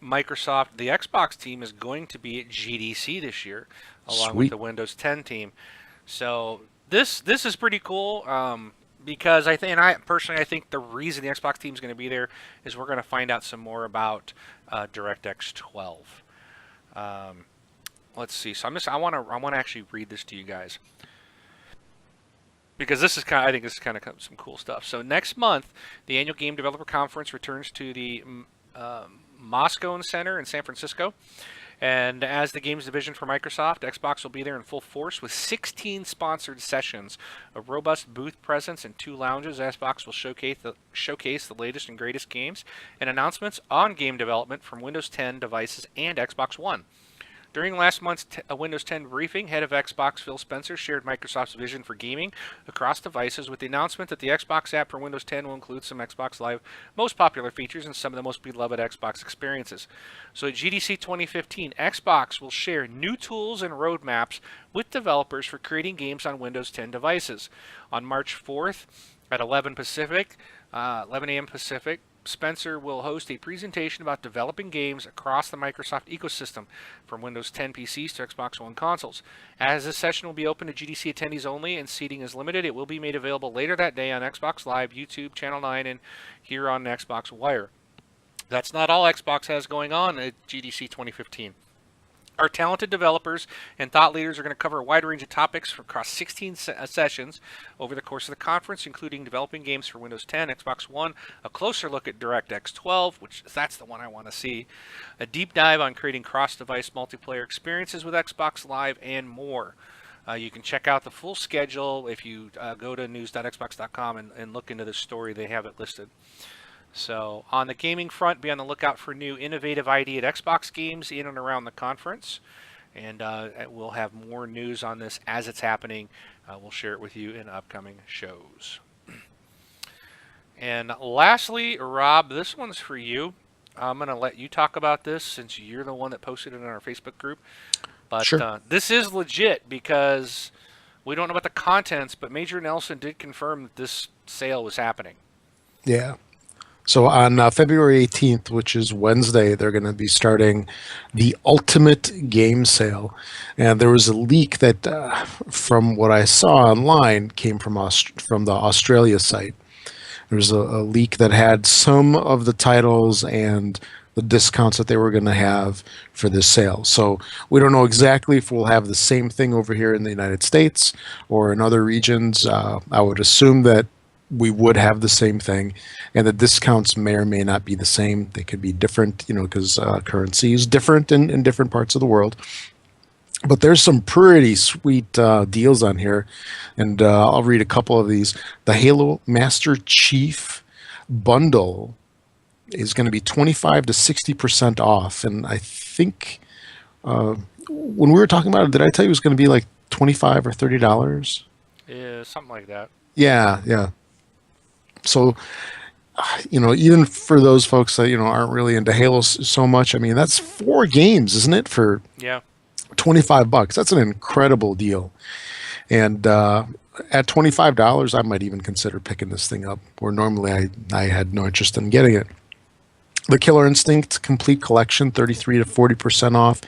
Microsoft, the Xbox team is going to be at GDC this year, along with Sweet. the Windows 10 team. So this is pretty cool because I think, and I personally, I think the reason the Xbox team is going to be there is we're going to find out some more about DirectX 12. Let's see. So I want to actually read this to you guys, because this is I think this is kind of some cool stuff. So next month, the annual Game Developer Conference returns to the Moscone Center in San Francisco. And as the games division for Microsoft, Xbox will be there in full force with 16 sponsored sessions, a robust booth presence, and 2 lounges. Xbox will showcase the latest and greatest games and announcements on game development from Windows 10 devices and Xbox One. During last month's Windows 10 briefing, head of Xbox Phil Spencer shared Microsoft's vision for gaming across devices with the announcement that the Xbox app for Windows 10 will include some Xbox Live most popular features and some of the most beloved Xbox experiences. So at GDC 2015, Xbox will share new tools and roadmaps with developers for creating games on Windows 10 devices. On March 4th at 11 a.m. Pacific, Spencer will host a presentation about developing games across the Microsoft ecosystem, from Windows 10 PCs to Xbox One consoles. As this session will be open to GDC attendees only and seating is limited, it will be made available later that day on Xbox Live, YouTube, Channel 9, and here on Xbox Wire. That's not all Xbox has going on at GDC 2015. Our talented developers and thought leaders are going to cover a wide range of topics across 16 sessions over the course of the conference, including developing games for Windows 10, Xbox One, a closer look at DirectX 12, which that's the one I want to see, a deep dive on creating cross-device multiplayer experiences with Xbox Live, and more. You can check out the full schedule if you go to news.xbox.com and look into this story. They have it listed. So on the gaming front, be on the lookout for new innovative ID at Xbox games in and around the conference. And we'll have more news on this as it's happening. We'll share it with you in upcoming shows. And lastly, Rob, this one's for you. I'm going to let you talk about this since you're the one that posted it in our Facebook group. But Sure. this is legit because we don't know about the contents, but Major Nelson did confirm that this sale was happening. Yeah. So on February 18th, which is Wednesday, they're going to be starting the Ultimate Game Sale. And there was a leak that, from what I saw online, came from the Australia site. There was a leak that had some of the titles and the discounts that they were going to have for this sale. So we don't know exactly if we'll have the same thing over here in the United States or in other regions. I would assume that we would have the same thing, and the discounts may or may not be the same. They could be different, because currency is different in different parts of the world. But there's some pretty sweet deals on here, and I'll read a couple of these. The Halo Master Chief bundle is going to be 25 to 60% off, and I think when we were talking about it, did I tell you it was going to be like $25 or $30? Yeah, something like that. Yeah, yeah. So, even for those folks that aren't really into Halo so much, I mean, that's 4 games, isn't it, for Yeah. $25? That's an incredible deal. And at $25, I might even consider picking this thing up, where normally I had no interest in getting it. The Killer Instinct Complete Collection, 33 to 40% off.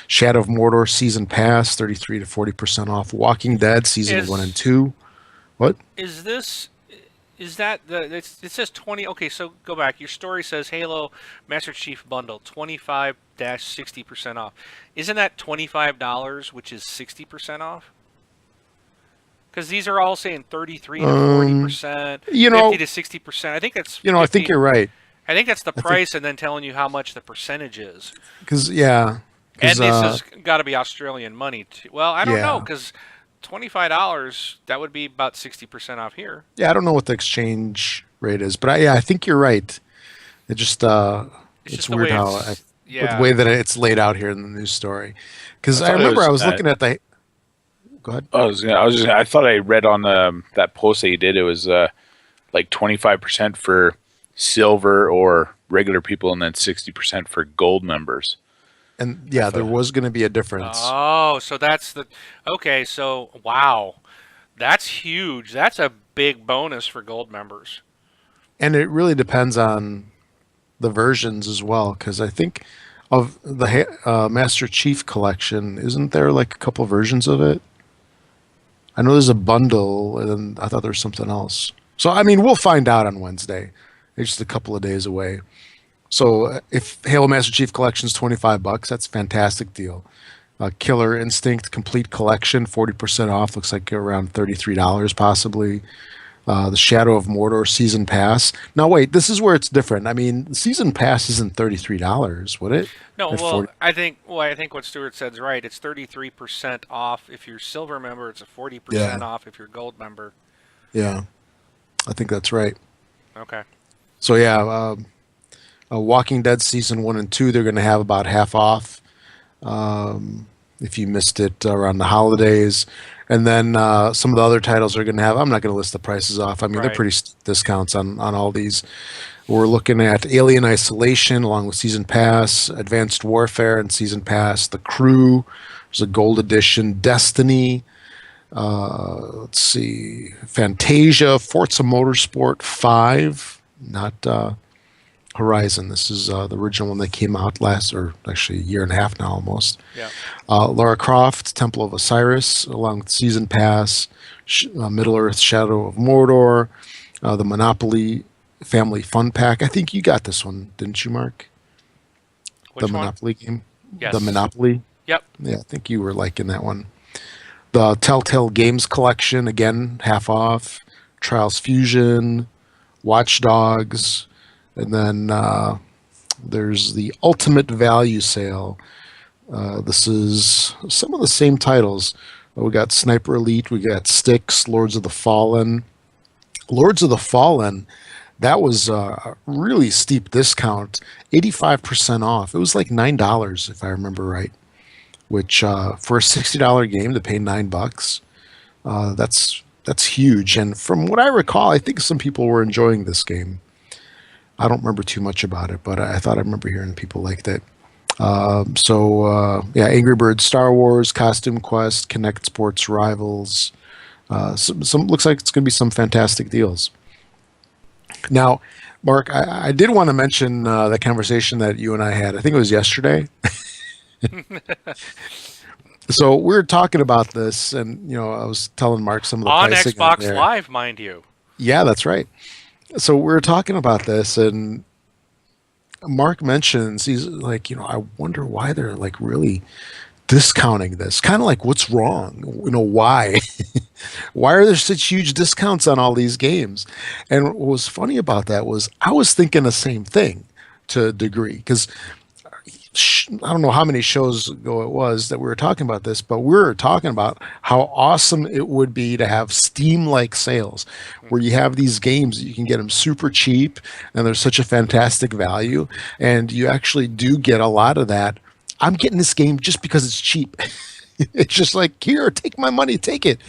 Shadow of Mordor Season Pass, 33 to 40% off. Walking Dead Season 1 and 2. What? Is this? Is that the? It says 20. Okay, so go back. Your story says Halo Master Chief Bundle 25-60% off. Isn't that $25, which is 60% off? Because these are all saying 33 to 40%, 50 to 60%. I think that's. I think you're right. I think that's the price, and then telling you how much the percentage is. Because and this has got to be Australian money too. Well, I don't know, Yeah. because $25, that would be about 60% off here. Yeah, I don't know what the exchange rate is, but I think you're right. It just it's just the weird way how it's- the way that it's laid out here in the news story. Because I I thought it remember was I was that- looking at the. Go ahead. I thought I read on that post that you did, it was like 25% for silver or regular people, and then 60% for gold members. And yeah, there was going to be a difference. Oh, so that's the. Okay, so wow, that's huge. That's a big bonus for gold members. And it really depends on the versions as well, because I think of the Master Chief Collection, isn't there like a couple versions of it? I know there's a bundle, and then I thought there was something else. So, I mean, we'll find out on Wednesday. It's just a couple of days away. So, if Halo Master Chief Collection's $25, that's a fantastic deal. Killer Instinct Complete Collection, 40% off, looks like around $33 possibly. The Shadow of Mordor Season Pass. Now, wait, this is where it's different. I mean, the Season Pass isn't $33, would it? No, At well, 40 I think what Stuart said is right. It's 33% off if you're silver member. It's a 40% Yeah. off if you're gold member. Yeah, I think that's right. Okay. So yeah, Walking Dead Season 1 and 2, they're going to have about half off if you missed it around the holidays. And then some of the other titles are going to have, I'm not going to list the prices off. I mean, they're Right. pretty steep discounts on all these. We're looking at Alien Isolation along with Season Pass, Advanced Warfare and Season Pass, The Crew, there's a Gold Edition, Destiny, let's see, Fantasia, Forza Motorsport 5, not Horizon. This is the original one that came out last, or actually a year and a half now almost. Yeah. Lara Croft, Temple of Osiris, along with Season Pass, Middle Earth, Shadow of Mordor, the Monopoly Family Fun Pack. I think you got this one, didn't you, Mark? Which The one? Monopoly game? Yes. The Monopoly? Yep. Yeah, I think you were liking that one. The Telltale Games Collection, again, half off. Trials Fusion, Watch Dogs, and then there's the Ultimate Value Sale. This is some of the same titles. We got Sniper Elite, we got Styx, Lords of the Fallen. Lords of the Fallen, that was a really steep discount, 85% off. It was like $9 if I remember right, which for a $60 game to pay $9, that's huge. And from what I recall, I think some people were enjoying this game. I don't remember too much about it, but I thought I remember hearing people liked it. Yeah, Angry Birds, Star Wars, Costume Quest, Connect Sports Rivals. Some looks like it's going to be some fantastic deals. Now, Mark, I did want to mention the conversation that you and I had. I think it was yesterday. So we were talking about this, and I was telling Mark some of the On pricing Xbox there. Live, mind you. Yeah, that's right. So we were talking about this, and Mark mentions he's like, I wonder why they're like really discounting this. Kind of like, what's wrong? Why? Why are there such huge discounts on all these games? And what was funny about that was I was thinking the same thing to a degree, because I don't know how many shows ago it was that we were talking about this, but we were talking about how awesome it would be to have Steam-like sales where you have these games, you can get them super cheap and they're such a fantastic value, and you actually do get a lot of that. I'm getting this game just because it's cheap. It's just like, here, take my money, take it.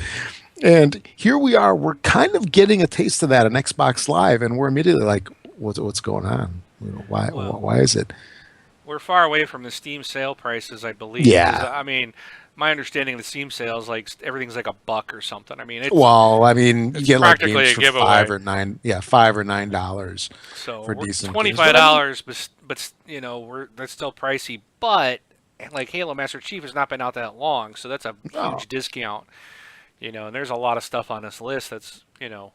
And here we are. We're kind of getting a taste of that on Xbox Live, and we're immediately like, what's going on? Well, Why is it? we're far away from the Steam sale prices, I believe. Because Yeah. I mean, my understanding of the Steam sales, like everything's like $1 or something. I mean, Well, I mean, you it's get like practically games a for giveaway. $5 or $9 So for we're decent games. $25, But I mean, but you know, that's still pricey. But like Halo Master Chief has not been out that long, so that's a oh, huge discount. You know, and there's a lot of stuff on this list that's, you know,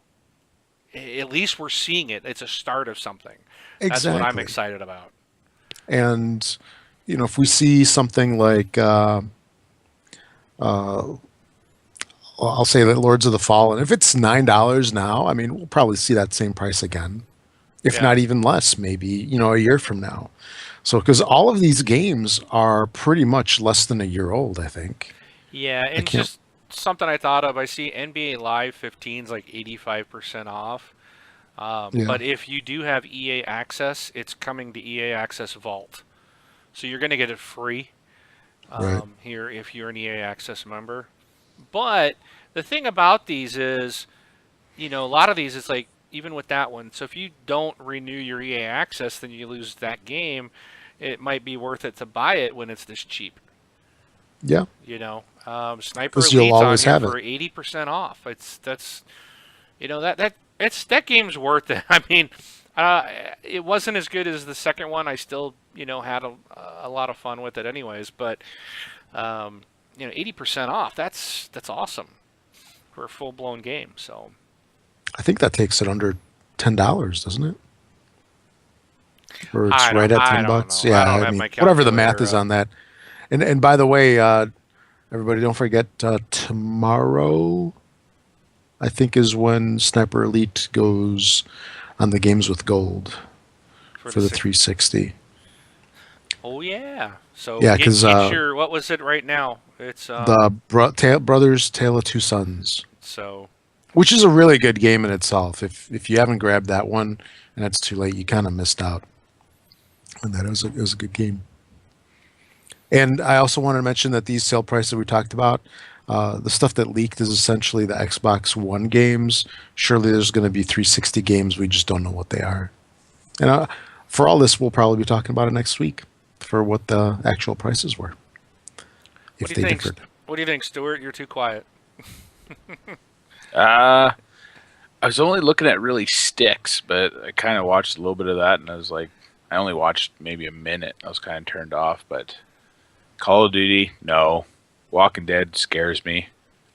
at least we're seeing it. It's a start of something. That's what I'm exactly. excited about. And if we see something like, I'll say that Lords of the Fallen, if it's $9 now, I mean, we'll probably see that same price again, if Yeah. not even less, maybe a year from now. So, because all of these games are pretty much less than a year old, I think. Yeah, I and can't. just something I thought of. I see NBA Live 15 is like 85% off. Yeah, But if you do have EA Access, it's coming to EA Access Vault. So you're going to get it free right. here if you're an EA Access member. But the thing about these is, you know, a lot of these, it's like, even with that one, so if you don't renew your EA Access, then you lose that game. It might be worth it to buy it when it's this cheap. Yeah, You know, Sniper because you'll Elite's on always here have it. for 80% off. That's you know that game's worth it. I mean, it wasn't as good as the second one. I still had a lot of fun with it, anyways. But 80% off. That's awesome for a full blown game. So I think that takes it under $10, doesn't it? Or it's I don't right at I 10 don't bucks. know. I Yeah, don't I have mean, my whatever the math calculator is up. on that. And by the way, everybody, don't forget tomorrow, I think, is when Sniper Elite goes on the games with gold For the for the six. 360. Oh yeah. So Yeah, get because get your what was it right now? It's the Brothers Tale of Two Sons, so which is a really good game in itself. If you haven't grabbed that one and it's too late, you kind of missed out. And that it was a good game. And I also wanted to mention that these sale prices we talked about, the stuff that leaked is essentially the Xbox One games. Surely there's going to be 360 games. We just don't know what they are. And for all this, we'll probably be talking about it next week for what the actual prices were, what if do you they think? differed. What do you think, Stuart? You're too quiet. Uh, I was only looking at really sticks, but I kind of watched a little bit of that, and I was like, I only watched maybe a minute. I was kind of turned off, but Call of Duty, no. Walking Dead scares me.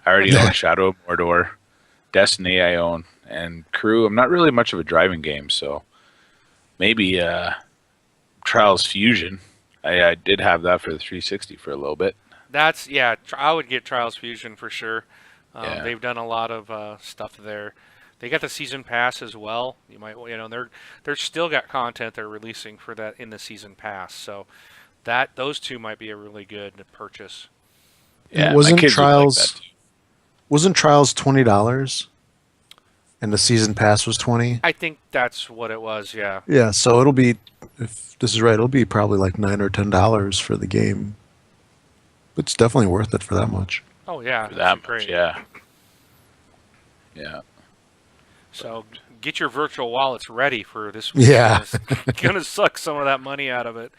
I already own Shadow of Mordor. Destiny, I own, and Crew. I'm not really much of a driving game, so maybe Trials Fusion. I did have that for the 360 for a little bit. I would get Trials Fusion for sure. Yeah. They've done a lot of stuff there. They got the season pass as well. You might, they're still got content they're releasing for that in the season pass. So those two might be a really good purchase. And Yeah, my kids would like that too. wasn't Trials $20 and the season pass was 20? I think that's what it was. Yeah. Yeah, so it'll be, if this is right, it'll be probably like $9 or $10 for the game. It's definitely worth it for that much. Oh yeah, For that's that much, great. yeah. Yeah. So get your virtual wallets ready for this week. Yeah. It's gonna suck some of that money out of it.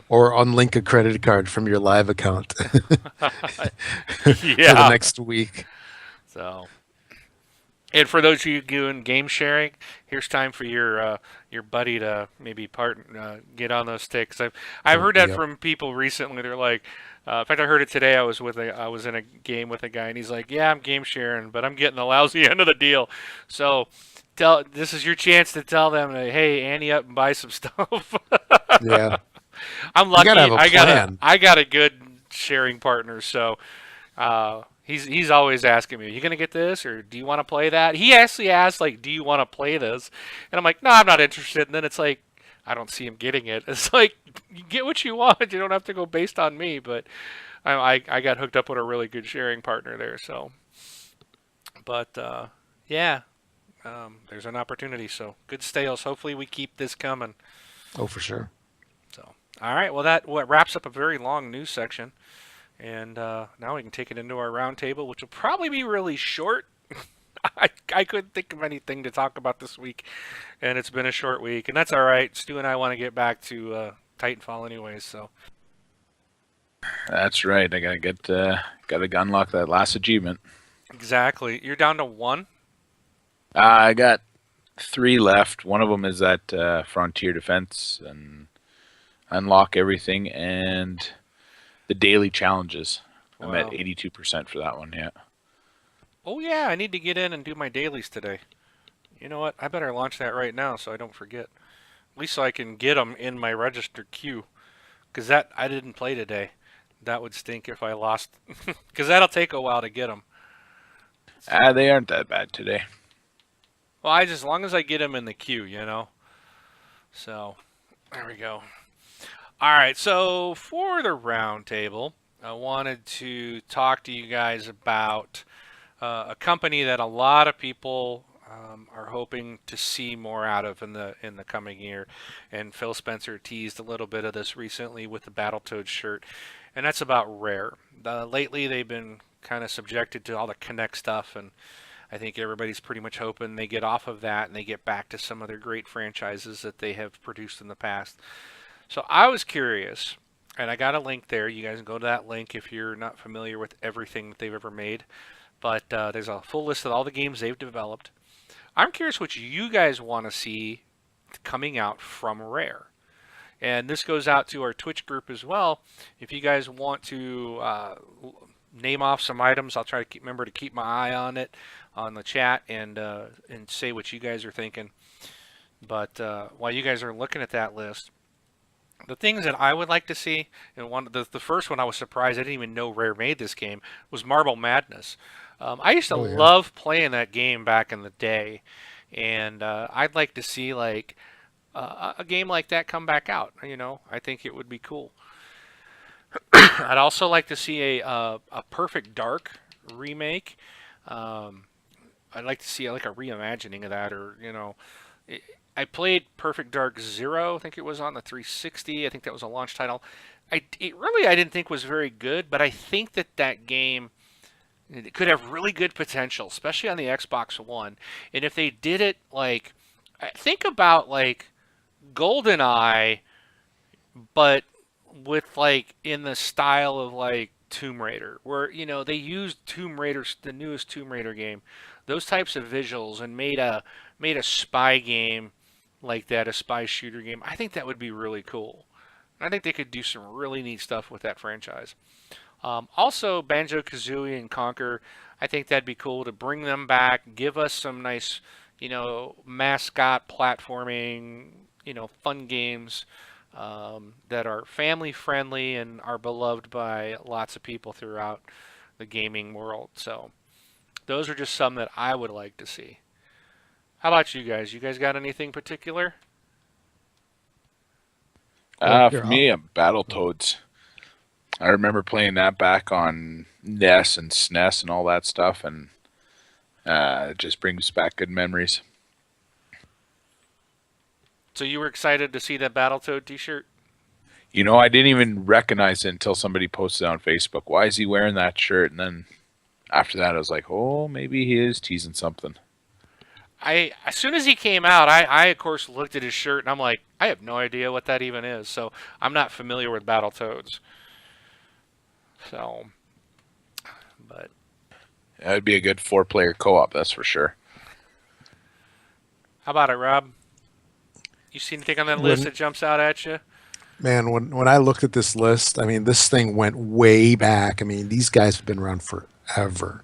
Or unlink a credit card from your live account for the Yeah. next week. So, and for those of you doing game sharing, here's time for your buddy to maybe get on those sticks. I've heard that Yep. from people recently. They're like, in fact, I heard it today. I was in a game with a guy, and he's like, "Yeah, I'm game sharing, but I'm getting the lousy end of the deal." So, this is your chance to tell them, "Hey, ante up and buy some stuff." Yeah. I'm You lucky. gotta have a plan. I got a good sharing partner, so he's always asking me, "You gonna get this, or do you want to play that?" He actually asked, like, "Do you want to play this?" And I'm like, "No, I'm not interested." And then it's like, I don't see him getting it. It's like, you get what you want. You don't have to go based on me. But I got hooked up with a really good sharing partner there. So, but yeah, there's an opportunity. So good sales. Hopefully we keep this coming. Oh, for sure. So, all right. Well, that wraps up a very long news section. And now we can take it into our roundtable, which will probably be really short. I couldn't think of anything to talk about this week, and it's been a short week, and that's all right. Stu and I want to get back to Titanfall anyways, so. That's right. I gotta unlock that last achievement. Exactly. You're down to 1? I got 3 left. One of them is that Frontier Defense and unlock everything, and the daily challenges. I'm at Wow. 82% for that one. Yeah. Oh yeah, I need to get in and do my dailies today. You know what? I better launch that right now so I don't forget. At least so I can get them in my registered queue. Because that, I didn't play today. That would stink if I lost. Because that'll take a while to get them. They aren't that bad today. Well, as long as I get them in the queue, you know. So, there we go. All right, so for the round table, I wanted to talk to you guys about a company that a lot of people are hoping to see more out of in the coming year. And Phil Spencer teased a little bit of this recently with the Battletoads shirt, and that's about Rare. Lately, they've been kind of subjected to all the Kinect stuff, and I think everybody's pretty much hoping they get off of that and they get back to some of their great franchises that they have produced in the past. So I was curious, and I got a link there. You guys can go to that link if you're not familiar with everything that they've ever made. But there's a full list of all the games they've developed. I'm curious what you guys want to see coming out from Rare. And this goes out to our Twitch group as well. If you guys want to name off some items, I'll try to remember to keep my eye on it on the chat and say what you guys are thinking. But while you guys are looking at that list, the things that I would like to see, and the first one I was surprised I didn't even know Rare made this game, was Marble Madness. I used to love playing that game back in the day, and I'd like to see like a game like that come back out. You know, I think it would be cool. I'd also like to see a Perfect Dark remake. I'd like to see like a reimagining of that, or you know. I played Perfect Dark Zero. I think it was on the 360. I think that was a launch title. I didn't think was very good, but I think that game could have really good potential, especially on the Xbox One. And if they did it like, think about like GoldenEye, but with like in the style of like Tomb Raider, where you know they used Tomb Raider, the newest Tomb Raider game, those types of visuals, and made a spy game like that, a spy shooter game. I think that would be really cool. I think they could do some really neat stuff with that franchise. Also, Banjo-Kazooie and Conker, I think that'd be cool to bring them back, give us some nice, you know, mascot platforming, you know, fun games that are family friendly and are beloved by lots of people throughout the gaming world. So those are just some that I would like to see. How about you guys? You guys got anything particular? For me, Battletoads. I remember playing that back on NES and SNES and all that stuff, and it just brings back good memories. So you were excited to see that Battletoad t-shirt? You know, I didn't even recognize it until somebody posted on Facebook. Why is he wearing that shirt? And then after that, I was like, oh, maybe he is teasing something. As soon as he came out, I of course looked at his shirt and I'm like, I have no idea what that even is. So I'm not familiar with Battletoads. So, but That would be a good 4-player co-op, that's for sure. how about it, Rob? You see anything on that list that jumps out at you? Man, when I looked at this list, I mean, this thing went way back. I mean, these guys have been around forever.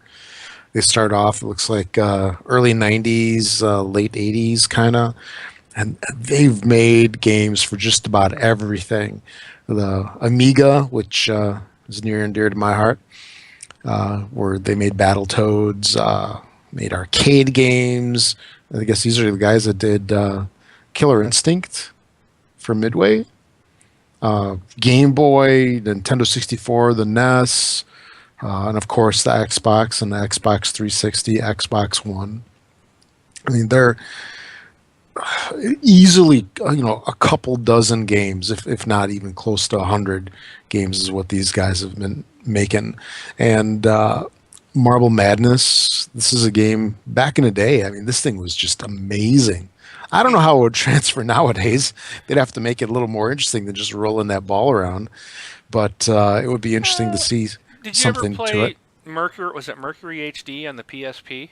They start off, it looks like early 90s, late 80s kind of. And they've made games for just about everything. The Amiga, which is near and dear to my heart, where they made Battletoads, made arcade games. I guess these are the guys that did Killer Instinct for Midway. Game Boy, Nintendo 64, the NES, and of course the Xbox and the Xbox 360, Xbox One. I mean, they're easily, a couple dozen games, if not even close to 100 games, is what these guys have been making. And Marble Madness, this is a game back in the day. I mean, this thing was just amazing. I don't know how it would transfer nowadays. They'd have to make it a little more interesting than just rolling that ball around. But it would be interesting to Uh, see did you ever something to it. play Mercury? Was it Mercury HD on the PSP?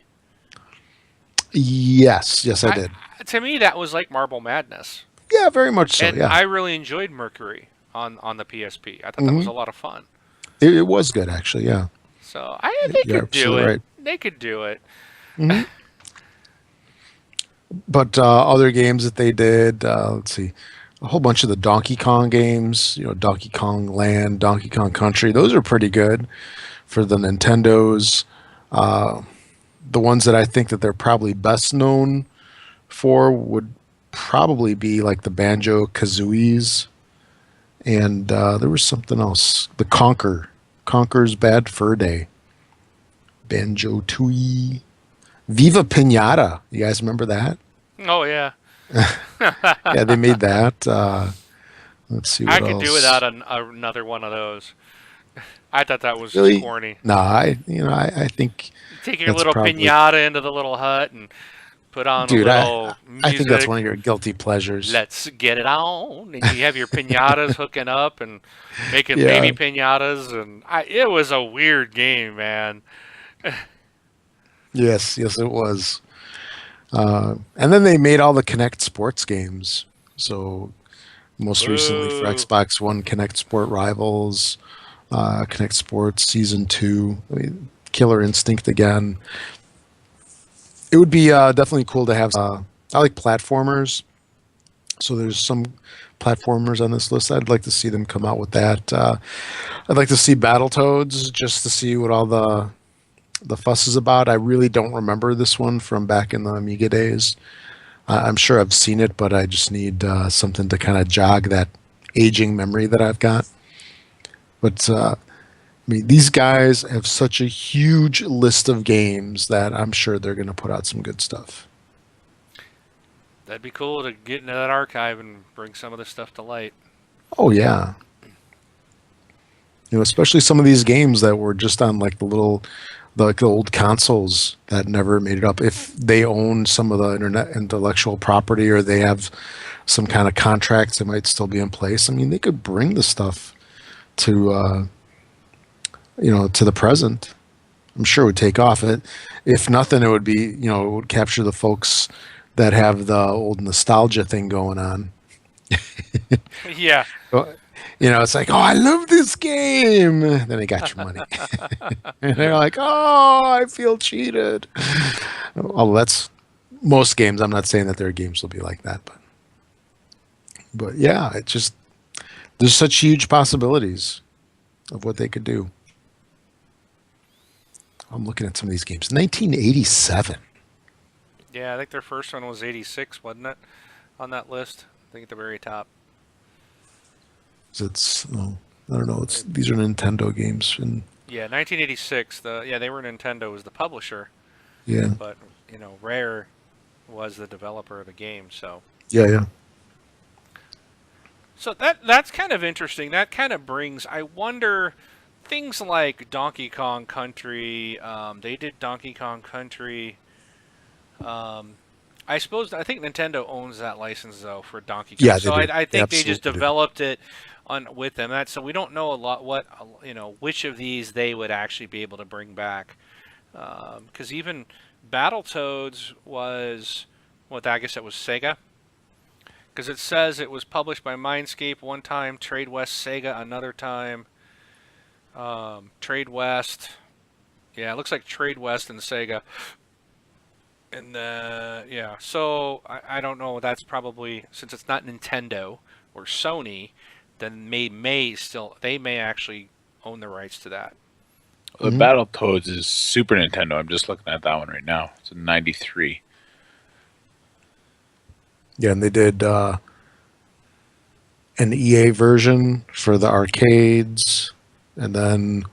Yes, yes, I did. To me, that was like Marble Madness, Yeah, very much so. and Yeah, I really enjoyed Mercury on the PSP. I thought that was hmm a lot of fun. it was good actually. Yeah, So they you're could do absolutely it. right. They could do it. hmm But other games that they did, let's see, a whole bunch of the Donkey Kong games. Donkey Kong Land, Donkey Kong Country. Those are pretty good for the Nintendos. Uh, the ones that I think that they're probably best known for would probably be like the Banjo Kazooies, and there was something else. The Conker's Bad Fur Day, Banjo Tooie, Viva Pinata. You guys remember that? Oh yeah, Yeah, they made that. Let's see I what could do else. without another one of those. I thought that was just Really? corny. No, I think You take your that's little probably, pinata into the little hut and put on a dude. little I think that's music. one of your guilty pleasures. Let's get it on, and you have your pinatas hooking up and making Yeah. baby pinatas, and it was a weird game, man. Yes, yes, it was. And then they made all the Connect Sports games. So most recently for Boo. Xbox One, Connect Sport Rivals, Connect Sports Season 2. I mean, Killer Instinct again. It would be definitely cool to have. I like platformers, so there's some platformers on this list. I'd like to see them come out with that. I'd like to see Battletoads just to see what all the fuss is about. I really don't remember this one from back in the Amiga days. I'm sure I've seen it, but I just need something to kind of jog that aging memory that I've got. But I mean, these guys have such a huge list of games that I'm sure they're going to put out some good stuff. That'd be cool to get into that archive and bring some of this stuff to light. Oh yeah, especially some of these games that were just on like the old consoles that never made it up. If they own some of the internet intellectual property or they have some kind of contracts that might still be in place, I mean, they could bring the stuff to to the present. I'm sure it would take off. It, if nothing, it would be it would capture the folks that have the old nostalgia thing going on. Yeah. Oh, it's like, oh, I love this game. Then they got your money, and they're like, oh, I feel cheated. Oh, that's most games. I'm not saying that their games will be like that, but yeah, it just there's such huge possibilities of what they could do. I'm looking at some of these games. 1987. Yeah, I think their first one was 86, wasn't it? On that list. I think at the very top. It's I don't know. It's these are Nintendo games, and Yeah, 1986. They were Nintendo was the publisher, yeah, but Rare was the developer of the game. yeah. So that's kind of interesting. That kind of brings. I wonder things like Donkey Kong Country. They did Donkey Kong Country. Um, I think Nintendo owns that license though for Donkey Kong. Yeah, they So do. I They think they just absolutely do. developed it on with them. So we don't know a lot which of these they would actually be able to bring back. Because even Battletoads was I guess it was Sega. Because it says it was published by Mindscape one time, Trade West Sega another time, Trade West. Yeah, it looks like Trade West and Sega. And yeah, so I don't know. That's probably since it's not Nintendo or Sony, then they may actually own the rights to that. The Mhm. Battletoads is Super Nintendo. I'm just looking at that one right now. It's a '93. Yeah, and they did an EA version for the arcades, and then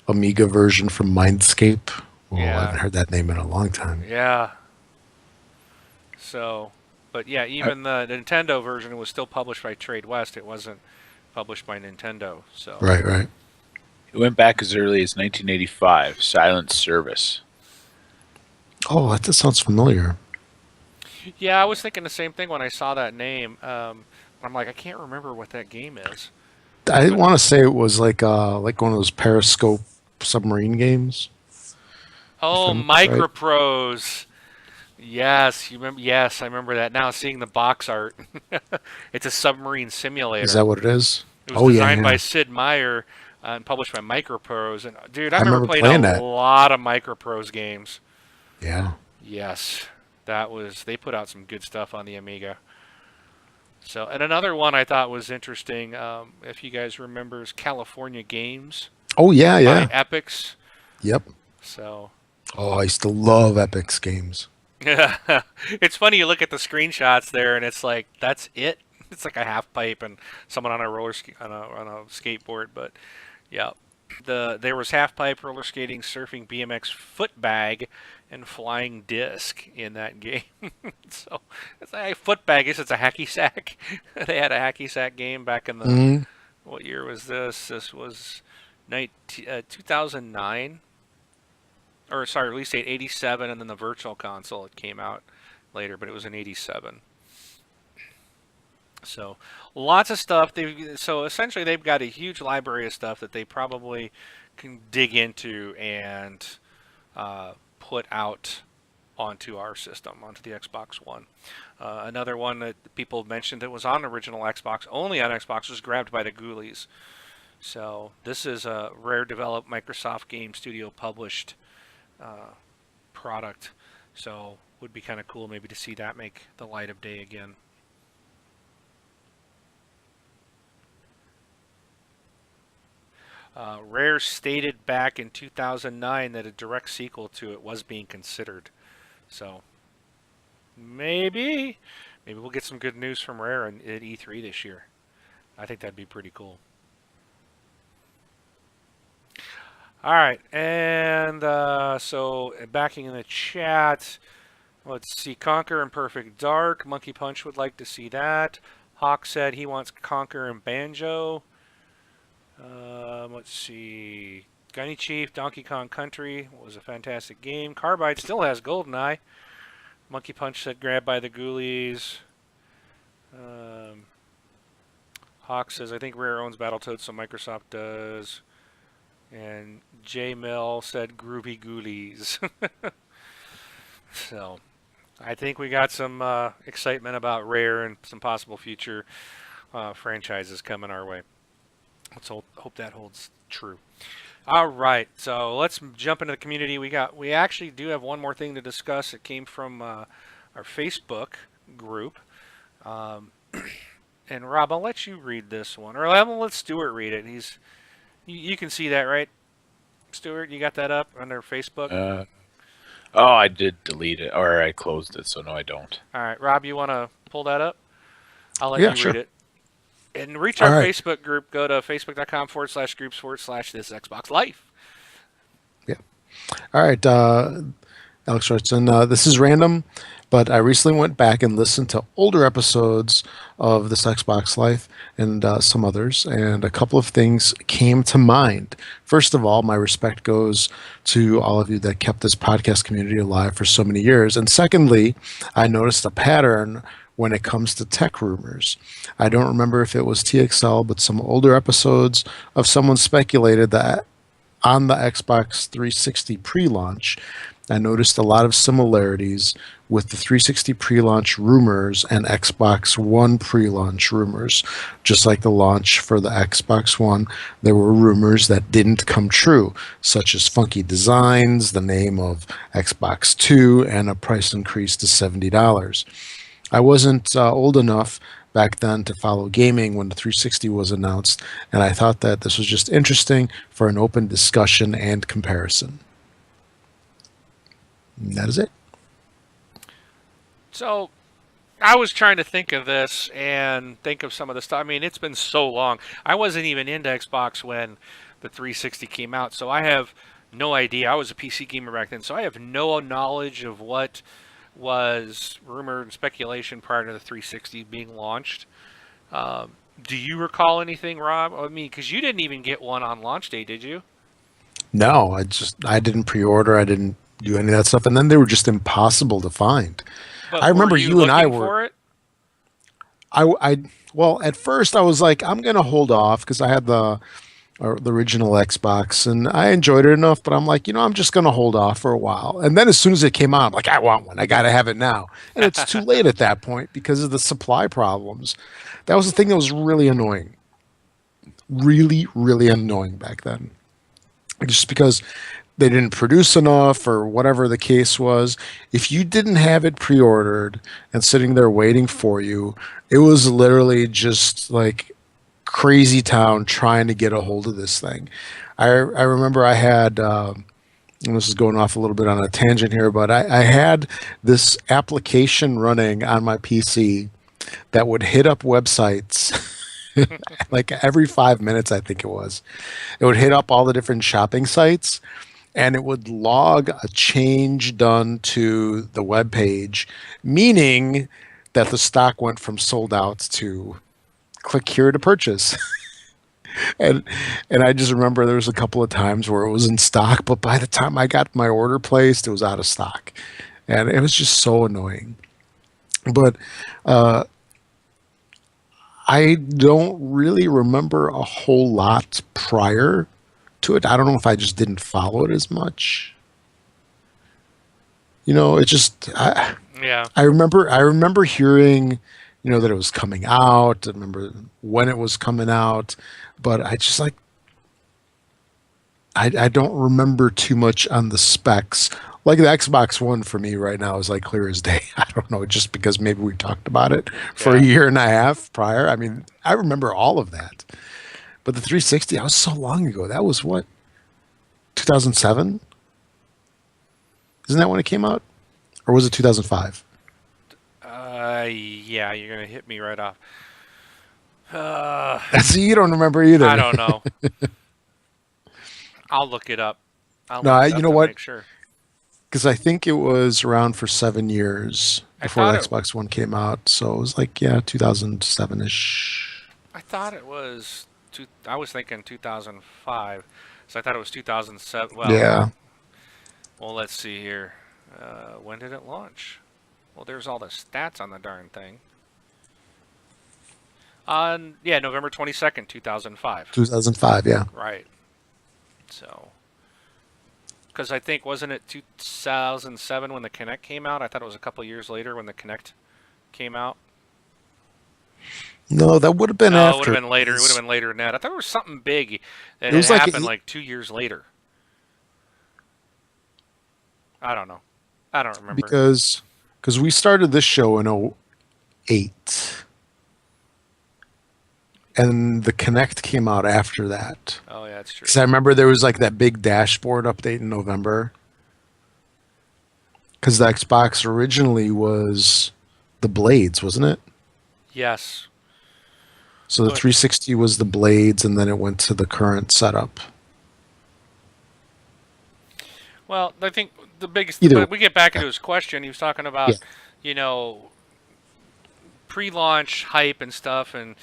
Amiga version from Mindscape. Oh, I Yeah, haven't heard that name in a long time. yeah. So, but yeah, even the Nintendo version was still published by Trade West. It wasn't published by Nintendo. So Right, right. It went back as early as 1985. Silent Service. Oh, that sounds familiar. Yeah, I was thinking the same thing when I saw that name. I'm like, I can't remember what that game is. I But want to say it was like one of those Periscope submarine games. If oh, I'm right, Microprose. Yes, you remember? Yes, I remember that now. Seeing the box art, it's a submarine is simulator. that what it is? It was Oh yeah, designed by yeah. Sid Meier and published by Microprose. And dude, I I remember remember playing a playing that. lot of Microprose games. Yeah. Yes, that was. They put out some good stuff on the Amiga. So, and another one I thought was interesting, if you guys remember, is California Games Oh yeah, by yeah. Epix. Yep. So, Oh, I used to love Epic's games. it's funny you look at the screenshots there, and it's like that's it. It's like a half pipe and someone on a on a skateboard. But yeah, there was half pipe, roller skating, surfing, BMX, foot bag, and flying disc in that game. So it's a foot bag. I guess it's a hacky sack. They had a hacky sack game back in the Mm, what year was this? This was 2009, or sorry, release date 87, and then the Virtual Console it came out later, but it was in 87. So lots of stuff. So essentially they've got a huge library of stuff that they probably can dig into and put out onto our system, onto the Xbox One. Another one that people mentioned that was on original Xbox, only on Xbox, was Grabbed by the Ghoulies. So this is a Rare developed Microsoft Game Studio published product. So would be kind of cool maybe to see that make the light of day again. Rare stated back in 2009 that a direct sequel to it was being considered. So maybe we'll get some good news from Rare at E3 this year. I think that'd be pretty cool. All right, and so backing in the chat, let's see, Conquer and Perfect Dark. Monkey Punch would like to see that. Hawk said he wants Conquer and Banjo. Let's see, Gunny Chief, Donkey Kong Country was a fantastic game. Carbide still has GoldenEye. Monkey Punch said Grabbed by the Ghoulies. Hawk says I think Rare owns Battletoads, so Microsoft does. And J Mill said Groovy Ghoulies. So I think we got some excitement about Rare and some possible future franchises coming our way. Let's hope that holds true. All right, so let's jump into the community. We actually do have one more thing to discuss. It came from our Facebook group. And Rob, I'll let you read this one, or I'll let Stuart read it. You can see that, right, Stuart? You got that up under Facebook? Oh, I did delete it, or I closed it, so no, I don't. All right, Rob, you want to pull that up? I'll let yeah, you sure. read it. And reach All our right. Facebook group. Go to facebook.com/groups/this Xbox Life. Yeah. All right. Alex Robertson, this is random, but I recently went back and listened to older episodes of this Xbox Life and some others, and a couple of things came to mind. First of all, my respect goes to all of you that kept this podcast community alive for so many years. And secondly, I noticed a pattern when it comes to tech rumors. I don't remember if it was TXL, but some older episodes of someone speculated that on the Xbox 360 pre-launch, I noticed a lot of similarities with the 360 pre-launch rumors and Xbox One pre-launch rumors. Just like the launch for the Xbox One, there were rumors that didn't come true, such as funky designs, the name of Xbox 2, and a price increase to $70. I wasn't old enough back then to follow gaming when the 360 was announced, and I thought that this was just interesting for an open discussion and comparison. And that is it. So I was trying to think of this and think of some of the stuff. I mean, it's been so long. I wasn't even into Xbox when the 360 came out, so I have no idea. I was a PC gamer back then, so I have no knowledge of what was rumor and speculation prior to the 360 being launched. Do you recall anything, Rob? I mean, because you didn't even get one on launch day, did you? No, I didn't pre-order. I didn't do any of that stuff, and then they were just impossible to find. I But were remember you you and I looking were. for it? I well, at first I was like, I'm gonna hold off because I had the original Xbox and I enjoyed it enough, but I'm like, I'm just gonna hold off for a while. And then as soon as it came out, I'm like, I want one. I gotta have it now. And it's too late at that point because of the supply problems. That was the thing that was really annoying. Really, really annoying back then. Just because they didn't produce enough or whatever the case was. If you didn't have it pre-ordered and sitting there waiting for you, it was literally just like crazy town trying to get a hold of this thing. I remember I had, and this is going off a little bit on a tangent here, but I had this application running on my PC that would hit up websites like every 5 minutes, I think it was. It would hit up all the different shopping sites and it would log a change done to the web page, meaning that the stock went from sold out to click here to purchase. and and I just remember there was a couple of times where it was in stock, but by the time I got my order placed, it was out of stock. And it was just so annoying. But uh, I don't really remember a whole lot prior to it. I don't know if I just didn't follow it as much. It just Yeah. I remember hearing, that it was coming out. I remember when it was coming out, but I just like I don't remember too much on the specs. Like the Xbox One for me right now is like clear as day. I don't know, just because maybe we talked about it for a Yeah. year and a half prior. I mean, I remember all of that. But the 360, that was so long ago. That was what, 2007? Isn't that when it came out? Or was it 2005? Yeah, you're gonna hit me right off. Uh, See, you don't remember I either. don't know. I'll look it up. I'll No, look it you up know to what? make sure. Because I think it was around for 7 years I before the thought it. Xbox One came out. So it was like, yeah, 2007-ish. I thought it was. I was thinking 2005. So I thought it was 2007. Yeah. Well, let's see here. When did it launch? Well, there's all the stats on the darn thing. Yeah, November 22nd, 2005. 2005, yeah. Right. So, because I think wasn't it 2007 when the Kinect came out? I thought it was a couple years later when the Kinect came out. No, that would have been No, it would after. have been later. It would have been later than that. I thought it was something big that It had was like, happened like 2 years later. I don't know. I don't remember. because we started this show in '08, and the Connect came out after that. Oh yeah, that's true. Because I remember there was like that big dashboard update in November. Because the Xbox originally was the Blades, wasn't it? Yes. So the But 360 was the Blades, and then it went to the current setup. well, I think the biggest. Either, But we get back into his question. He was talking yeah. about, you know, pre-launch hype and stuff, and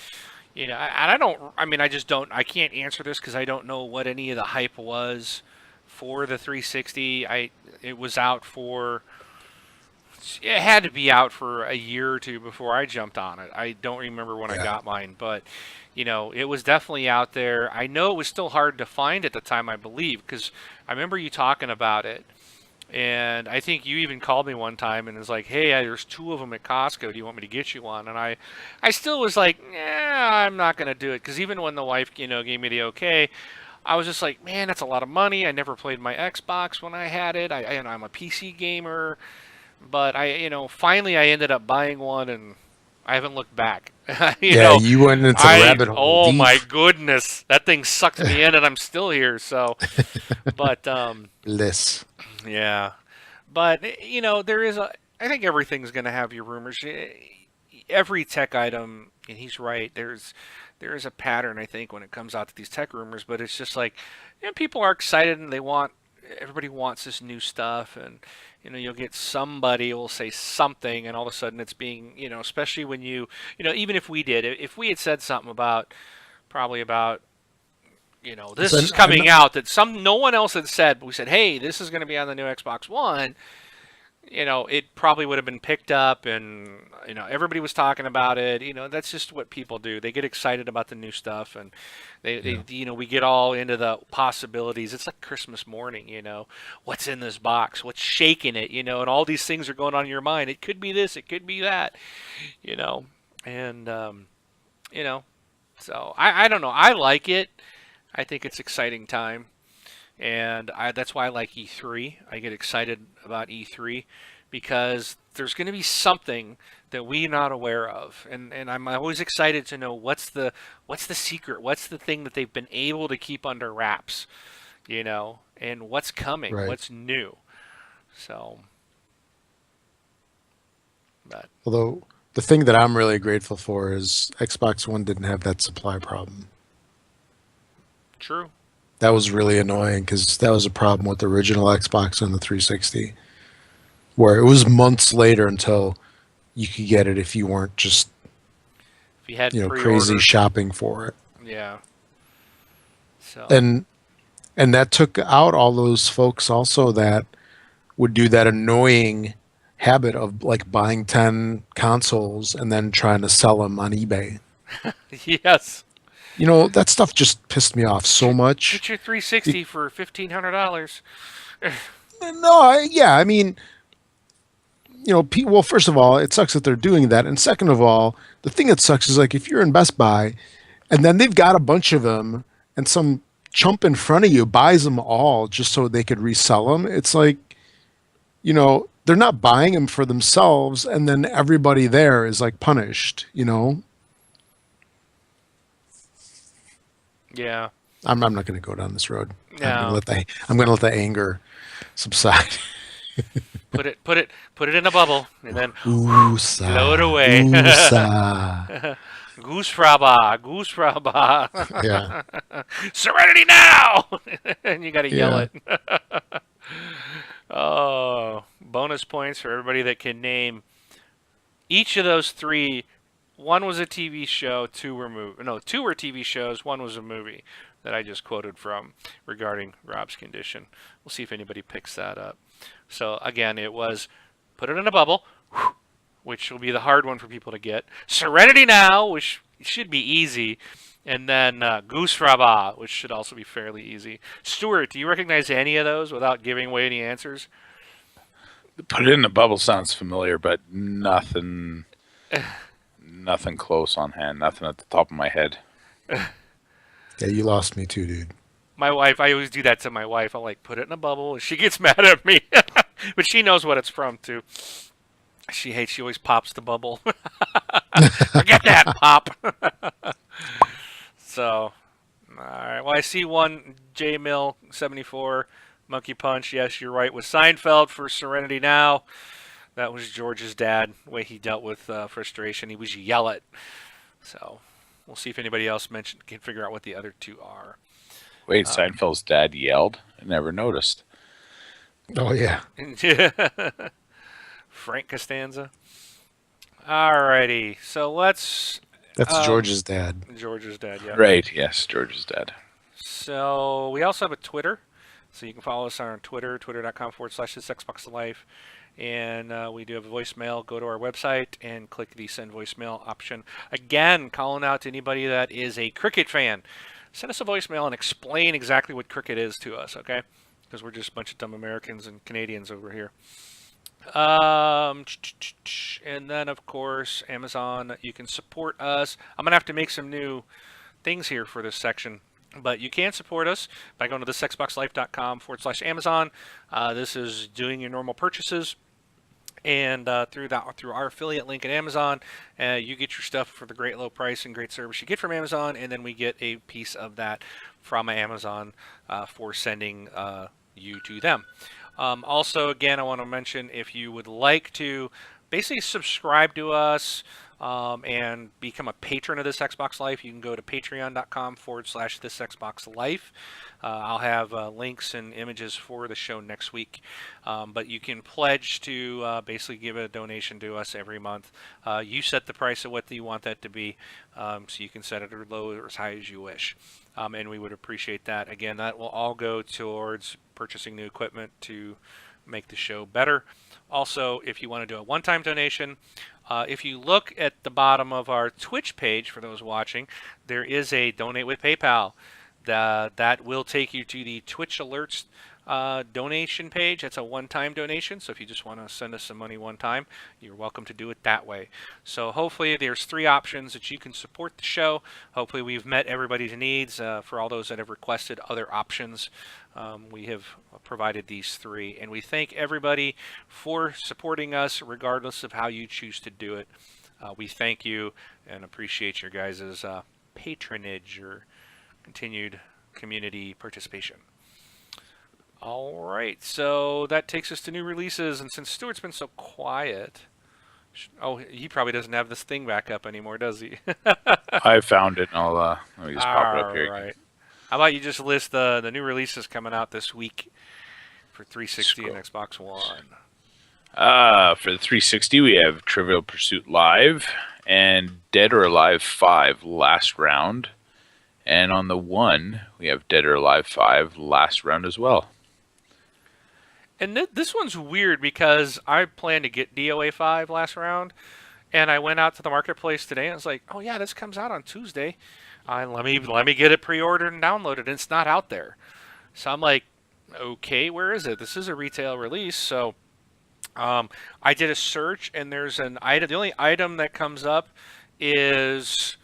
and I don't. I mean, I just don't. I can't answer this because I don't know what any of the hype was for the 360. It was out for. It had to be out for a year or two before I jumped on it. I don't remember when I Yeah. got mine, but it was definitely out there. I know it was still hard to find at the time, I believe, because I remember you talking about it. And I think you even called me one time and was like, "Hey, there's two of them at Costco. Do you want me to get you one?" And I still was like, "Yeah, I'm not gonna do it." Because even when the wife, gave me the okay, I was just like, "Man, that's a lot of money. I never played my Xbox when I had it. I'm a PC gamer." But finally I ended up buying one, and I haven't looked back. you Yeah, know, you went into the rabbit hole oh deep. my goodness, that thing sucked me in, and I'm still here. So, but Bliss. yeah, but there is a. I think everything's going to have your rumors. Every tech item, and he's right. There is a pattern, I think, when it comes out to these tech rumors. But it's just like, people are excited and they want everybody wants this new stuff, and you'll get somebody will say something, and all of a sudden it's being, especially when even if we did, if we had said something about probably about this So, is coming out that no one else had said, but we said, hey, this is going to be on the new Xbox One. It probably would have been picked up, and everybody was talking about it. That's just what people do. They get excited about the new stuff, and they we get all into the possibilities. It's like Christmas morning. What's in this box? What's shaking it? And all these things are going on in your mind. It could be this. It could be that. And so I don't know. I like it. I think it's exciting time. And that's why I like E3. I get excited about E3 because there's going to be something that we're not aware of, and I'm always excited to know what's the secret, what's the thing that they've been able to keep under wraps, and what's coming, Right. what's new. So, but although the thing that I'm really grateful for is Xbox One didn't have that supply problem. true. That was really annoying because that was a problem with the original Xbox and the 360, where it was months later until you could get it if you weren't just If you had crazy pre-order, shopping for it. yeah. So And that took out all those folks also that would do that annoying habit of like buying 10 consoles and then trying to sell them on eBay. yes, That stuff just pissed me off so much. get your 360 for $1,500. No, I mean, well, first of all, it sucks that they're doing that, and second of all, the thing that sucks is like if you're in Best Buy, and then they've got a bunch of them, and some chump in front of you buys them all just so they could resell them. It's like, they're not buying them for themselves, and then everybody there is like punished. Yeah. I'm not going to go down this road. No. I'm going to let the anger subside. Put it in a bubble, and then Oosa, blow it away. oosa. Goose fraba. Yeah. Serenity now! And you got to yell Yeah. it. Oh, bonus points for everybody that can name each of those three. One was a TV show, two were TV shows, one was a movie that I just quoted from regarding Rob's condition. We'll see if anybody picks that up. So again, it was put it in a bubble, which will be the hard one for people to get. Serenity Now, which should be easy. And then Goose Fraba, which should also be fairly easy. Stuart, do you recognize any of those without giving away any answers? Put it in a bubble sounds familiar, but nothing close on hand. Nothing at the top of my head. Yeah, you lost me too, dude. My wife, I always do that to my wife. I'll put it in a bubble, and she gets mad at me. But she knows what it's from, too. She always pops the bubble. Forget that, Pop. So, all right. Well, I see one, J Mill 74, Monkey Punch. Yes, you're right. With Seinfeld for Serenity Now. That was George's dad, the way he dealt with frustration. He was yell it. So, we'll see if anybody else can figure out what the other two are. Wait, Seinfeld's dad yelled? I never noticed. Oh yeah. Frank Costanza. Alrighty, so let's. That's George's dad. George's dad, yeah. Right, yes, George's dad. So we also have a Twitter, so you can follow us on our Twitter, twitter.com/thisXboxLife. And we do have a voicemail. Go to our website and click the send voicemail option. Again, calling out to anybody that is a cricket fan. Send us a voicemail and explain exactly what cricket is to us, okay? Because we're just a bunch of dumb Americans and Canadians over here. And then, of course, Amazon. You can support us. I'm going to have to make some new things here for this section. But you can support us by going to thisXboxLife.com/Amazon. This is doing your normal purchases. And through our affiliate link at Amazon, you get your stuff for the great low price and great service you get from Amazon, and then we get a piece of that from Amazon for sending you to them. Also, again, I want to mention if you would like to basically subscribe to us and become a patron of This Xbox Life, you can go to patreon.com/This Xbox Life. I'll have links and images for the show next week. But you can pledge to basically give a donation to us every month. You set the price of what you want that to be, so you can set it as low or as high as you wish. And we would appreciate that. Again, that will all go towards purchasing new equipment to make the show better. Also, if you want to do a one-time donation, if you look at the bottom of our Twitch page, for those watching, there is a donate with PayPal. That will take you to the Twitch alerts donation page. That's a one-time donation, so if you just want to send us some money one time, you're welcome to do it that way. So hopefully there's 3 options that you can support the show. Hopefully we've met everybody's needs. For all those that have requested other options, we have provided these 3, and we thank everybody for supporting us regardless of how you choose to do it. We thank you and appreciate your guys' patronage or continued community participation. All right, so that takes us to new releases, and since Stuart's been so quiet, he probably doesn't have this thing back up anymore, does he? I found it, and let me just pop it up here. All right. How about you just list the new releases coming out this week for 360 and Xbox One? For the 360, we have Trivial Pursuit Live and Dead or Alive 5 Last Round. And on the One, we have Dead or Alive 5 Last Round as well. And this one's weird because I planned to get DOA 5 Last Round, and I went out to the marketplace today and I was like, oh yeah, this comes out on Tuesday. Let me get it pre-ordered and downloaded, and it's not out there. So I'm like, okay, where is it? This is a retail release. So I did a search, and there's an item. The only item that comes up is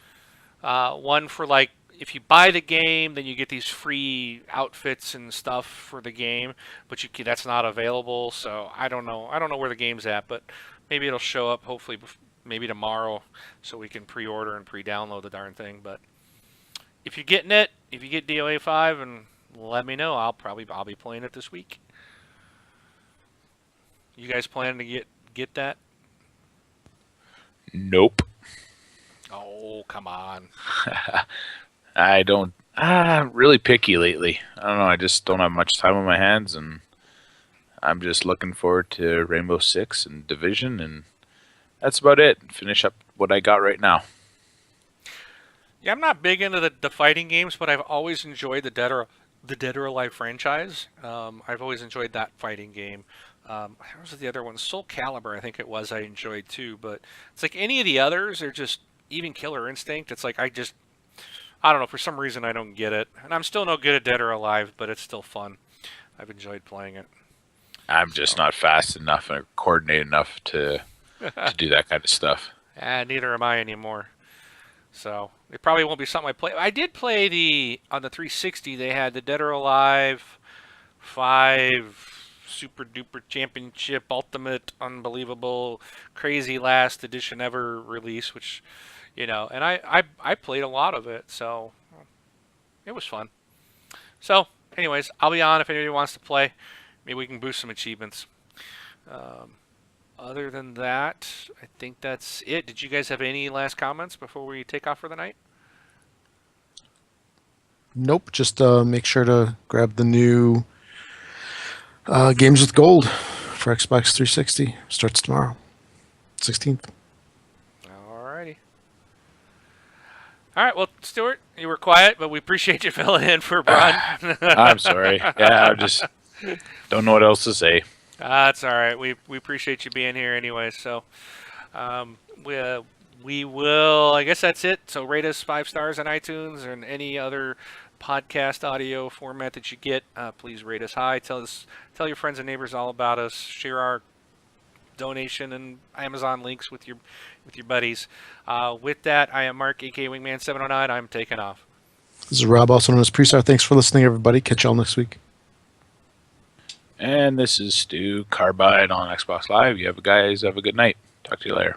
one for, like, if you buy the game, then you get these free outfits and stuff for the game, but that's not available. So I don't know where the game's at, but maybe it'll show up hopefully maybe tomorrow, so we can pre-order and pre-download the darn thing. But if you're getting it, if you get DOA 5, and let me know, I'll be playing it this week. You guys planning to get that? Nope. Oh, come on. I don't. I'm really picky lately. I don't know. I just don't have much time on my hands, and I'm just looking forward to Rainbow Six and Division, and that's about it. Finish up what I got right now. Yeah, I'm not big into the fighting games, but I've always enjoyed the Dead or Alive franchise. I've always enjoyed that fighting game. What was the other one? Soul Calibur, I think it was. I enjoyed too, but it's like any of the others, they're just, even Killer Instinct. It's like I don't know, for some reason I don't get it. And I'm still no good at Dead or Alive, but it's still fun. I've enjoyed playing it. I'm just not fast enough or coordinated enough to do that kind of stuff. Neither am I anymore. So it probably won't be something I play. I did play on the 360, they had the Dead or Alive 5 Super Duper Championship Ultimate Unbelievable Crazy Last Edition Ever release, which, and I played a lot of it, so it was fun. So, anyways, I'll be on if anybody wants to play. Maybe we can boost some achievements. Other than that, I think that's it. Did you guys have any last comments before we take off for the night? Nope. Just make sure to grab the new Games with Gold for Xbox 360. Starts tomorrow, 16th. Alrighty. All right. Well, Stuart, you were quiet, but we appreciate you filling in for Bron. I'm sorry. Yeah, I just don't know what else to say. That's all right. We appreciate you being here anyway. So we will. I guess that's it. So rate us 5 stars on iTunes and any other podcast audio format that you get. Please rate us high. Tell your friends and neighbors all about us. Share our donation and Amazon links with your buddies. With that, I am Mark, aka Wingman 709. I'm taking off. This is Rob, also known as Prestar. Thanks for listening, everybody. Catch y'all next week. And this is Stu Carbide on Xbox Live. You guys have a good night. Talk to you later.